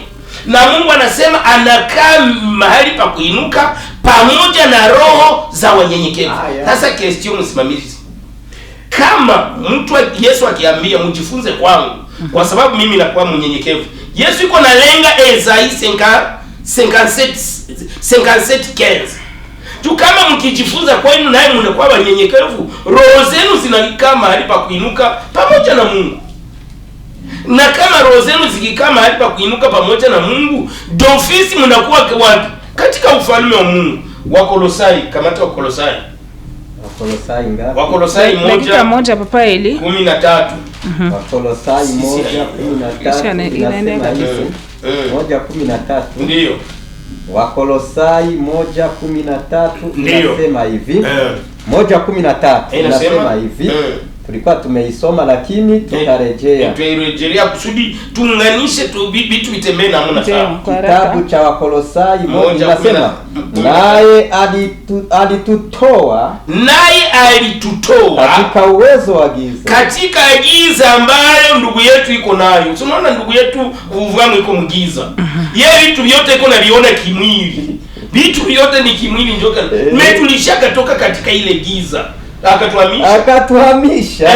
Na Mungu anasema anakaa mahali pa kuinuka pamoja na roho za wanyenyekevu. Sasa question msimamizi, kama mtu Yesu akiambia mjifunze kwangu kwa sababu mimi nakuwa mnyenyekevu, Yesu yuko na lenga Isaya 57:15. Tu kama mkijifunza kwenu naye mnakuwa wanyenyekevu, roho zenu zinakaa mahali pa kuinuka pamoja na Mungu. Na kama roho zenu zikikaa mahali pa kuinuka pamoja na Mungu, dofisi mnakuwa wapi? Katika ufalme wa Mungu. Wakolosai, kamata Wakolosai. Wakolosai moja papa Eli 13. Wakolosai 1:13. Ndio. Wakolosai 1:13 inasema hivi. 1:13 inasema hivi. Tulikuwa tumeisoma lakini tutarejelea kusudi tuunganishe vitu vitembee namna sawa. Kitabu cha Wakolosai 1 inasema naye alitutoa katika uwezo wa giza, katika giza ambayo ndugu yetu iko nayo. Unaona ndugu yetu uvamu iko mgiza. Yeye vitu vyote iko naliona kimwili. Vitu vyote ni kimwili njoka. Mimi tulishakatoka katika ile giza. Akatuhamisha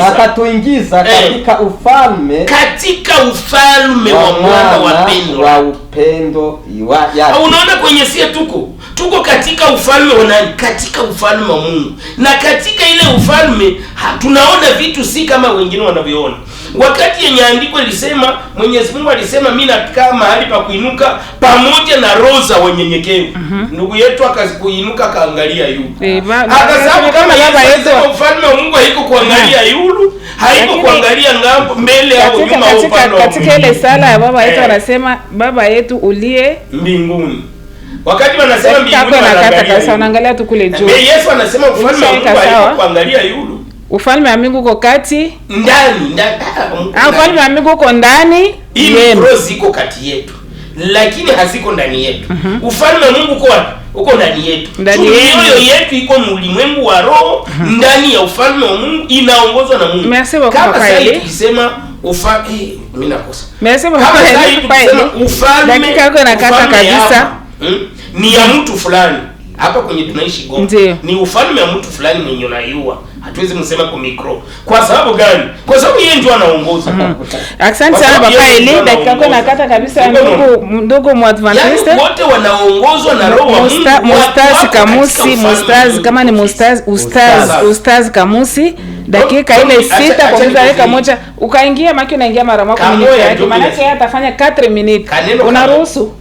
akatuingiza katika ufalme wa mwana wa upendo yake. Unaona kwenye sie tuko katika ufalme wa nani? Katika ufalme wa Mungu. Na katika ile ufalme tunaona vitu si kama wengine wanavyoona. Wakati yenye andiko lisema, Mwenyezi Mungu alisema mimi nakaa mahali pa kuinuka pamoja na roho za wanyenyekevu. Ndugu yetu akakuinuka akaangalia yule. Akasema kama baba yetu ufalme wa Mungu haiko kuangalia yule, haiko kuangalia ngambo mbele au nyuma au upande. Katika ile sala ya baba yetu anasema baba yetu uliye mbinguni. Wakati wanasema mbinguni wanaangalia tu kule juu. Yesu anasema ufalme wa Mungu haiko kuangalia yule. Ufalme wa Mungu uko kati ndani. Ufalme wa Mungu uko ndani yenu. Roho ziko kati yetu lakini haziko ndani yetu. Ufalme wa Mungu uko wapi? Uko ndani yetu. Mioyo yetu iko ulimwengu wa roho ndani ya ufalme wa Mungu, inaongozwa na Mungu. Kama sasa tukisema mimi nakosa. Kama sasa tukisema ufalme wako nakata kabisa ni ya mtu fulani. Hapa kwenye tunaishi Goma ni ufalme wa mtu fulani mwenye unaiua. Hatuwezi msema kwa mikro. Kwa sababu gani? Kwa sababu yeye ndio anaongoza. Asante sana baba Eli, dakika yako nakata kabisa. Ndugu Mwadventiste wote wanaongozwa na roho wa Mungu. Mustaz kama ni Ustaz Kamusi, dakika ile 6 kuongeza dakika moja ukaingia maki unaingia mara moja minute yake, maana yeye atafanya 4 minutes. Unaruhusu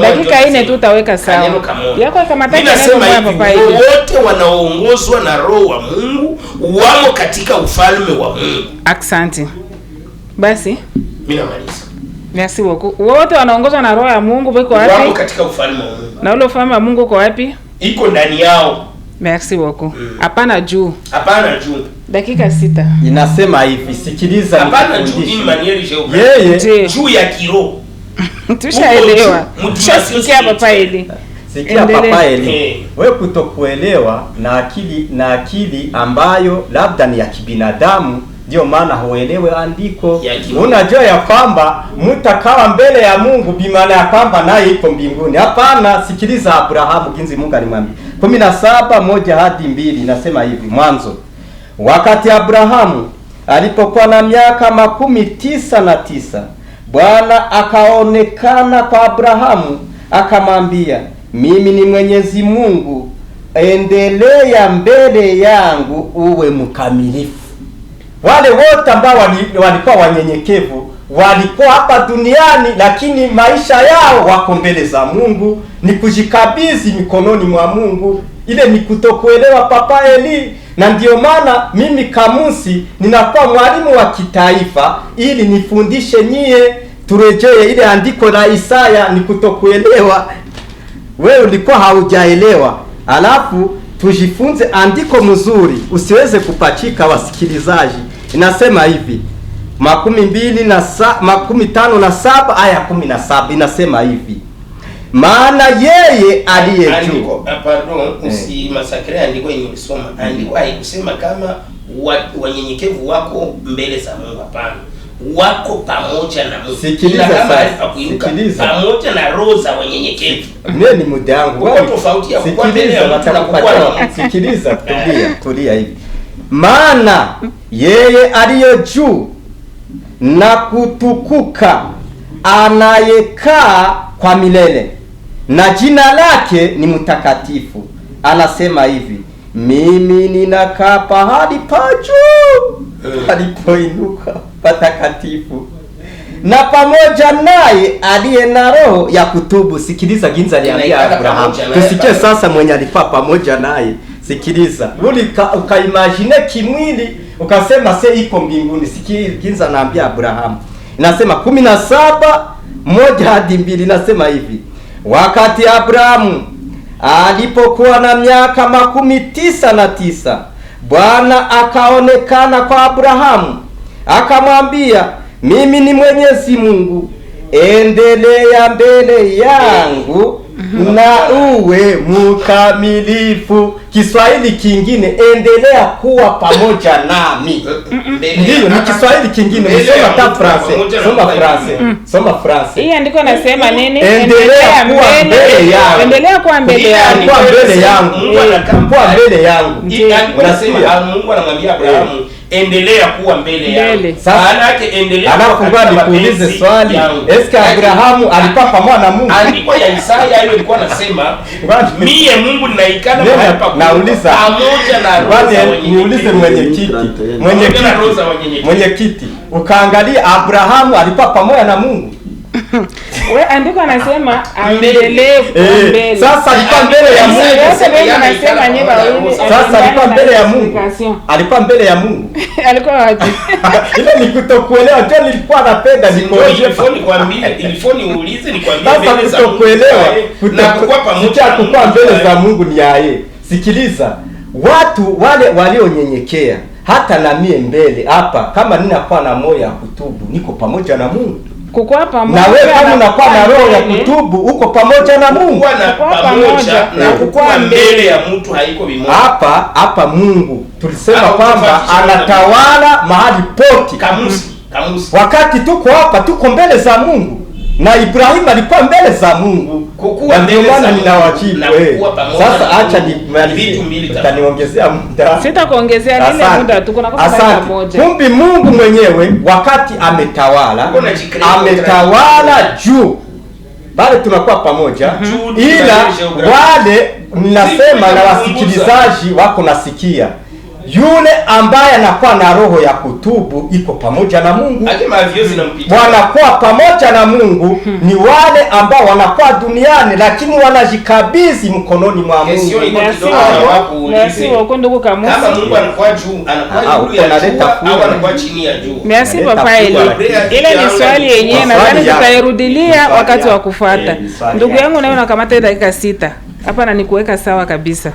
dakika 4 tu utaweka sawa yako kama taka neno baba Eli. Wote wanaongozwa na roho wa Mungu, wamo katika ufalme wa Mungu. Asante. Basi mimi namaliza. Merci beaucoup. Wote wanaongozwa na roho ya Mungu wako wako wapi? katika ufalme wa Mungu, Na ule ufalme wa Mungu uko wapi? iko ndani yao. Merci beaucoup. Hapana juu. Hapana juu, Dakika 6. Inasema hivi, sikiliza hapana juu nikufundishe. in maniere geographique, Yeye Ndiyo. juu ya kiroho. Tushaelewa. Mtu Tushasikia masikia. papa Eli. sikia Endelea. papa Eli, Eh. wewe kutokuelewa na akili ambayo labda ni ya kibinadamu, ndio maana huelewe andiko. Ya kiroho. Unajua ya kwamba mtakawa mbele ya Mungu bimana ya kwamba naye iko mbinguni. Hapana, sikiliza Abrahamu jinsi Mungu alimwambia. 17:1-2 inasema hivi, Mwanzo. Wakati Abrahamu alipokuwa na miaka 99, Bwana akaonekana kwa Abrahamu akamwambia, mimi ni Mwenyezi Mungu, endelea mbele yangu uwe mkamilifu. Wale wote ambao walikuwa wanyenyekevu walikuwa hapa duniani, lakini maisha yao wako mbele za Mungu, ni kujikabidhi mikononi mwa Mungu. Ile ni kutokuelewa papa Eli, na ndio maana mimi kamusi ninakuwa mwalimu wa kitaifa ili nifundishe nyie. Turejee ile andiko la Isaya, ni kutokuelewa. Wewe ulikuwa haujaelewa, alafu tujifunze andiko mzuri, usiweze kupachika wasikilizaji. Inasema hivi 57 aya 17 inasema hivi, maana yeye aliye juu. Pardon, usimasakre andiko yenye ulisoma. Andiko haikusema kama wanyenyekevu wako mbele za Mungu, hapana. Wako pamoja na Mungu. Sikiliza sasa. Sikiliza. Pamoja na roho za wanyenyekevu. Nini muda wangu? Uko tofauti ya kuwa mbele ya mtu na kuwa na Mungu. Sikiliza, tulia hivi. Maana yeye aliye juu na kutukuka anayekaa kwa milele, na jina lake ni mtakatifu. Anasema hivi, mimi ninakaa pahali pa juu palipoinuka patakatifu, na pamoja naye aliye na roho ya kutubu. Sikiliza ginza aliambia Abrahamu. Tusikie sasa mwenye alikuwa pamoja naye. Sikiliza. Ukaimagine kimwili ukasema se iko mbinguni. Sikia ginza anaambia Abrahamu. Inasema 17:1-2 inasema hivi, wakati Abrahamu alipokuwa na miaka 99, Bwana akaonekana kwa Abrahamu akamwambia, mimi ni Mwenyezi Mungu, endelea mbele yangu na uwe mkamilifu. Kiswahili kingine, endelea kuwa pamoja nami. Ndio, ni Kiswahili kingine. Soma ta France. Soma France. Hii andiko nasema nini? Endelea kuwa mbele yangu. Endelea kuwa mbele yangu. Kuwa mbele yangu. Kuwa mbele yangu. Unasema Mungu anamwambia Abrahamu, endelea kuwa mbele yangu. Maana yake endelea. Alafu ngoja nikuulize swali. Eske Abrahamu alikuwa pamoja na Mungu? Andiko ya Isaya ile ilikuwa nasema, mie Mungu ninaikana mahali pa nauliza pamoja na roho za wenyewe. Niulize mwenyekiti, ukaangalia Abrahamu alikuwa pamoja na Mungu? Wewe andiko anasema aendelee mbele. Sasa alikuwa mbele ya Mungu. Sasa alikuwa mbele ya Mungu. Alikuwa mbele ya Mungu. Alikuwa wapi? Ile ni kutokuelewa. Ndio nilikuwa napenda nikoje. Ilifoni uulize nikwambie mbele za Mungu. Sasa kutokuelewa na kuwa pamoja kuwa mbele za Mungu ni yaye. Sikiliza. Watu wale walionyenyekea, hata na mie mbele hapa, kama ninakuwa na moyo ya kutubu, niko pamoja na Mungu. Kukua pamoja. Na wewe kama unakuwa na roho ya kutubu, uko pamoja na Mungu. Kukua na pamoja na kukua mbele ya mtu haiko vimoja. Hapa Mungu tulisema kwamba anatawala mahali pote. Kamusi. Wakati tuko hapa, tuko mbele za Mungu. Na Ibrahim alikuwa mbele za Mungu. Kukua mbele za Mungu. Ninawajibu sasa, acha vitu mbili tutaniongezea muda. Sitakuongezea ile muda, tuko na kwa pamoja. Kumbe Mungu mwenyewe wakati ametawala juu. Bale tunakuwa pamoja. Ila wale ninasema na wasikilizaji wako nasikia. yule ambaye anakuwa na roho ya kutubu iko pamoja na Mungu. Wanakuwa pamoja na Mungu ni wale ambao wanakuwa duniani lakini wanajikabidhi mkononi mwa Mungu. Kama Mungu anakuwa juu, anakuwa juu ya juu au anakuwa chini ya juu. Merci papa Eli. Ile ni swali yenyewe nadhani tutairudilia wakati wa kufuata. Ndugu yangu nayo nakamata dakika 6. Hapa na nikuweka sawa kabisa.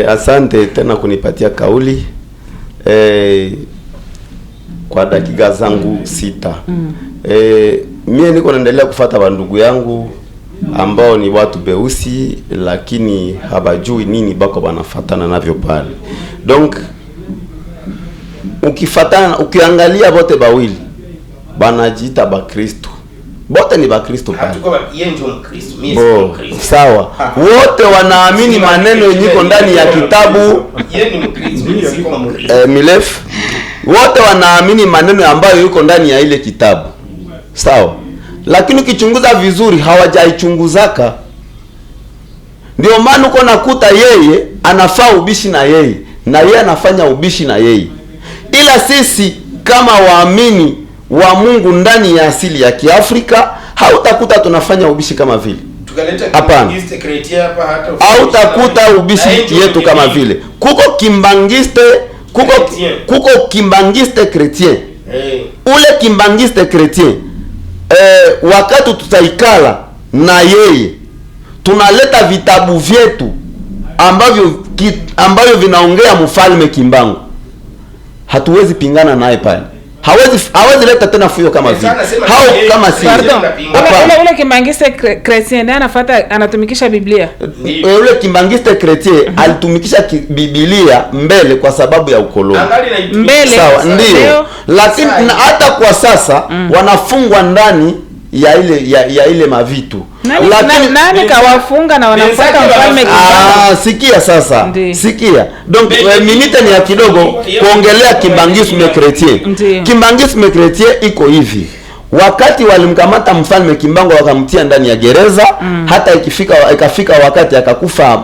Asante tena kunipatia kauli. Kwa dakika zangu 6. Mie niko naendelea kufuata bandugu yangu ambao ni watu beusi lakini habajui nini bako banafatana navyo pale. Donc ukiangalia bote bawili banajiita ba Kristo. Bote ni ba Kristo pale. Sawa. Wote wanaamini maneno yenyewe ndani ya kitabu. Milef. Wote wanaamini maneno ambayo yuko ndani ya ile kitabu. Sawa. Lakini ukichunguza vizuri hawajaichunguzaka. Ndio maana uko nakuta yeye anafaa ubishi na yeye na yeye anafanya ubishi na yeye. Ila sisi kama waamini wa Mungu ndani ya asili ya Kiafrika hautakuta tunafanya ubishi kama vile. Hapana. Hautakuta ubishi yetu kama vile. Kuko kimbangiste chrétien. Ule kimbangiste chrétien wakati tutaikala na yeye tunaleta vitabu vyetu ambavyo vinaongea mfalme Kimbangu. Hatuwezi pingana naye pale. Hawezi leta tena fuyo kama vile. Hao kama si. Ule kimbangiste chrétien ndiye anatumikisha Biblia. Ule kimbangiste chrétien alitumikisha Biblia mbele kwa sababu ya ukoloni. Mbele. Sawa, ndio. Lakini hata kwa sasa wanafungwa ndani ya ile mavitu. Nani kawafunga na wanafuata mfalme Kimbangu? Sikia sasa. Sikia. Donc minute ni ya kidogo kuongelea kimbangisme chrétien. Kimbangisme chrétien iko hivi. Wakati walimkamata mfalme Kimbangu wakamtia ndani ya gereza, hata ikafika wakati akakufia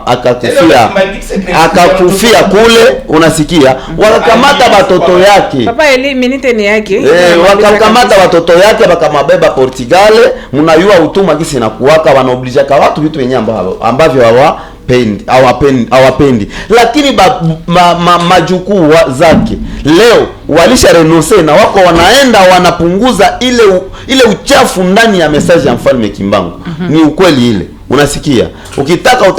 kule, unasikia? Wakakamata watoto yake. Papa Eli minute ni yake. Wakakamata watoto yake wakamabeba Portugal, mnayua utuma kisi na kuwaka wanaoblijaka watu vitu wenyewe ambavyo hawapendi. Lakini majukuu zake leo walisha renonce na wako wanaenda wanapunguza ile uchafu ndani ya message ya mfalme Kimbangu. Ni ukweli ile. Unasikia? Ukitaka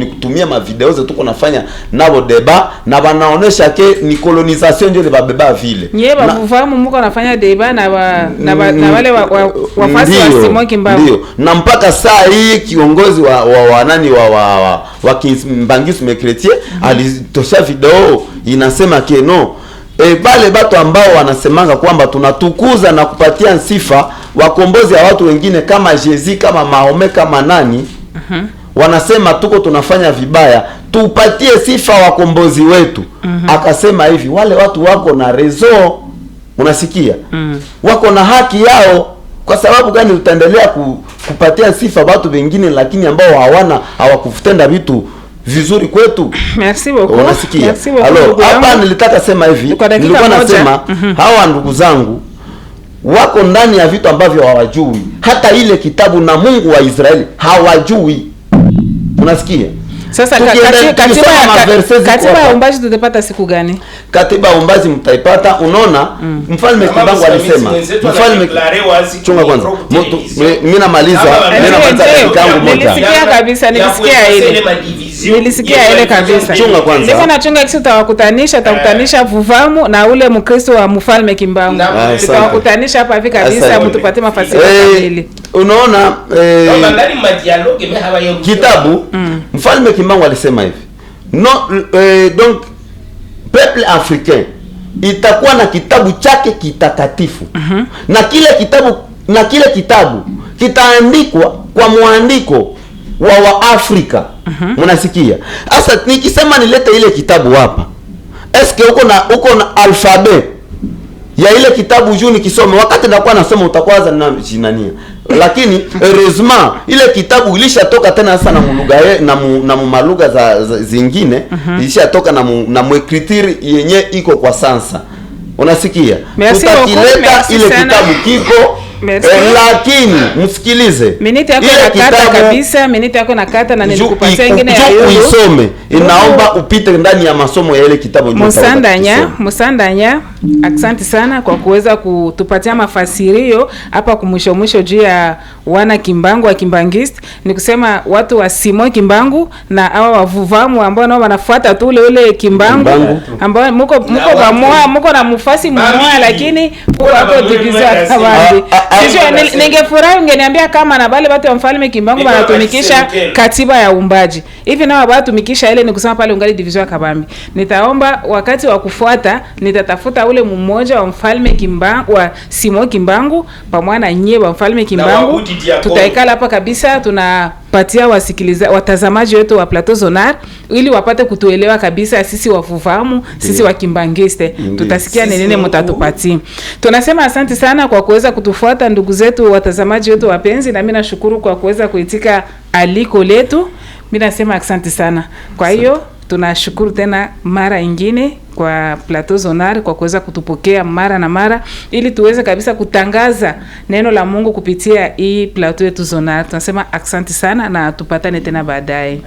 kutumia mavideo zetu tuko nafanya nabo deba na wanaonesha ke ni colonisation ndio babeba vile. Nyie bavufahamu mko nafanya deba na wale wafasi wa Simon Kimbangu. Ndio. Na mpaka saa hii kiongozi wa Kimbangisme chrétien alitosha video inasema ke no bale batu ambao wanasemanga kwamba tunatukuza na kupatia sifa wakombozi ya watu wengine kama Jezi, kama Mahome, kama nani, wanasema tuko tunafanya vibaya, tupatie sifa wakombozi wetu. Akasema hivi, wale watu wako na rezo, unasikia? Wako na haki yao. Kwa sababu gani utaendelea kupatia sifa watu wengine lakini ambao hawakutenda vitu vizuri kwetu? Merci beaucoup. Unasikia? Merci beaucoup. Hapa nilitaka sema hivi. Nilikuwa nasema hawa ndugu zangu wako ndani ya vitu ambavyo hawajui. Hata ile kitabu na Mungu wa Israeli hawajui. Unasikia? Sasa katiba ya umbaji tutapata siku gani? Katiba ya umbaji mtaipata. Unaona mfalme Kimbangu alisema, mfalme chunga kwanza. Mimi namaliza kangu moja. Nilisikia kabisa, nilisikia ile kabisa. Chunga kwanza. Niko nachunga kisi takutanisha vuvamu na ule Mkristo wa mfalme Kimbangu. Tutawakutanisha hapa hivi kabisa mtupatie mafasiri kamili. Unaona kitabu mfalme Kimbangu alisema hivi. Donc peuple africain itakuwa na kitabu chake kitakatifu. Na kile kitabu kitaandikwa kwa muandiko wa Afrika. Mnasikia? Sasa nikisema nilete ile kitabu hapa, eske uko na alfabe ya ile kitabu juu nikisoma, wakati nakuwa nasoma utakwaza na jinania lakini heureusement ile kitabu ilishatoka tena sasa na mulugha na malugha za zingine ilishatoka na mwekritiri yenye iko kwa sasa. Unasikia? Tutakileta ile kitabu kiko lakini msikilize. Minute yako nakata kabisa, minute yako nakata na nilikupatia nyingine ya hiyo. Uisome. Inaomba upite ndani ya masomo ya ile kitabu ndio. Musandanya, asante sana kwa kuweza kutupatia mafasirio hapa kumwisho juu ya wana Kimbangu wa Kimbangist. Ni kusema watu wa Simon Kimbangu na hawa wavuvamu ambao nao wanafuata tu ule Kimbangu ambao mko na mufasi mmoja, lakini kwa hapo division kabambi. Sisi ningefurahi ungeniambia kama na wale watu wa mfalme Kimbangu wanatumikisha katiba ya umbaji. Hivi nao watumikisha ile ni kusema pale ungali division kabambi. Nitaomba wakati wa kufuata nitatafuta ule mmoja wa mfalme Kimbangu wa Simon Kimbangu pamoja na nyie wa mfalme Kimbangu. Tutaikala hapa kabisa, tunapatia watazamaji wetu wa Plateau Zonard ili wapate kutuelewa kabisa sisi wafufahamu, sisi wa Kimbangiste. Tutasikia nini mtatupatia. Tunasema asante sana kwa kuweza kutufuata ndugu zetu watazamaji wetu wapenzi, na mimi nashukuru kwa kuweza kuitika aliko letu. Mimi nasema asante sana. Kwa hiyo tunashukuru tena mara nyingine kwa Plateau Zonard kwa kuweza kutupokea mara na mara ili tuweze kabisa kutangaza neno la Mungu kupitia hii Plateau yetu Zonard. Tunasema asante sana na tupatane tena baadaye.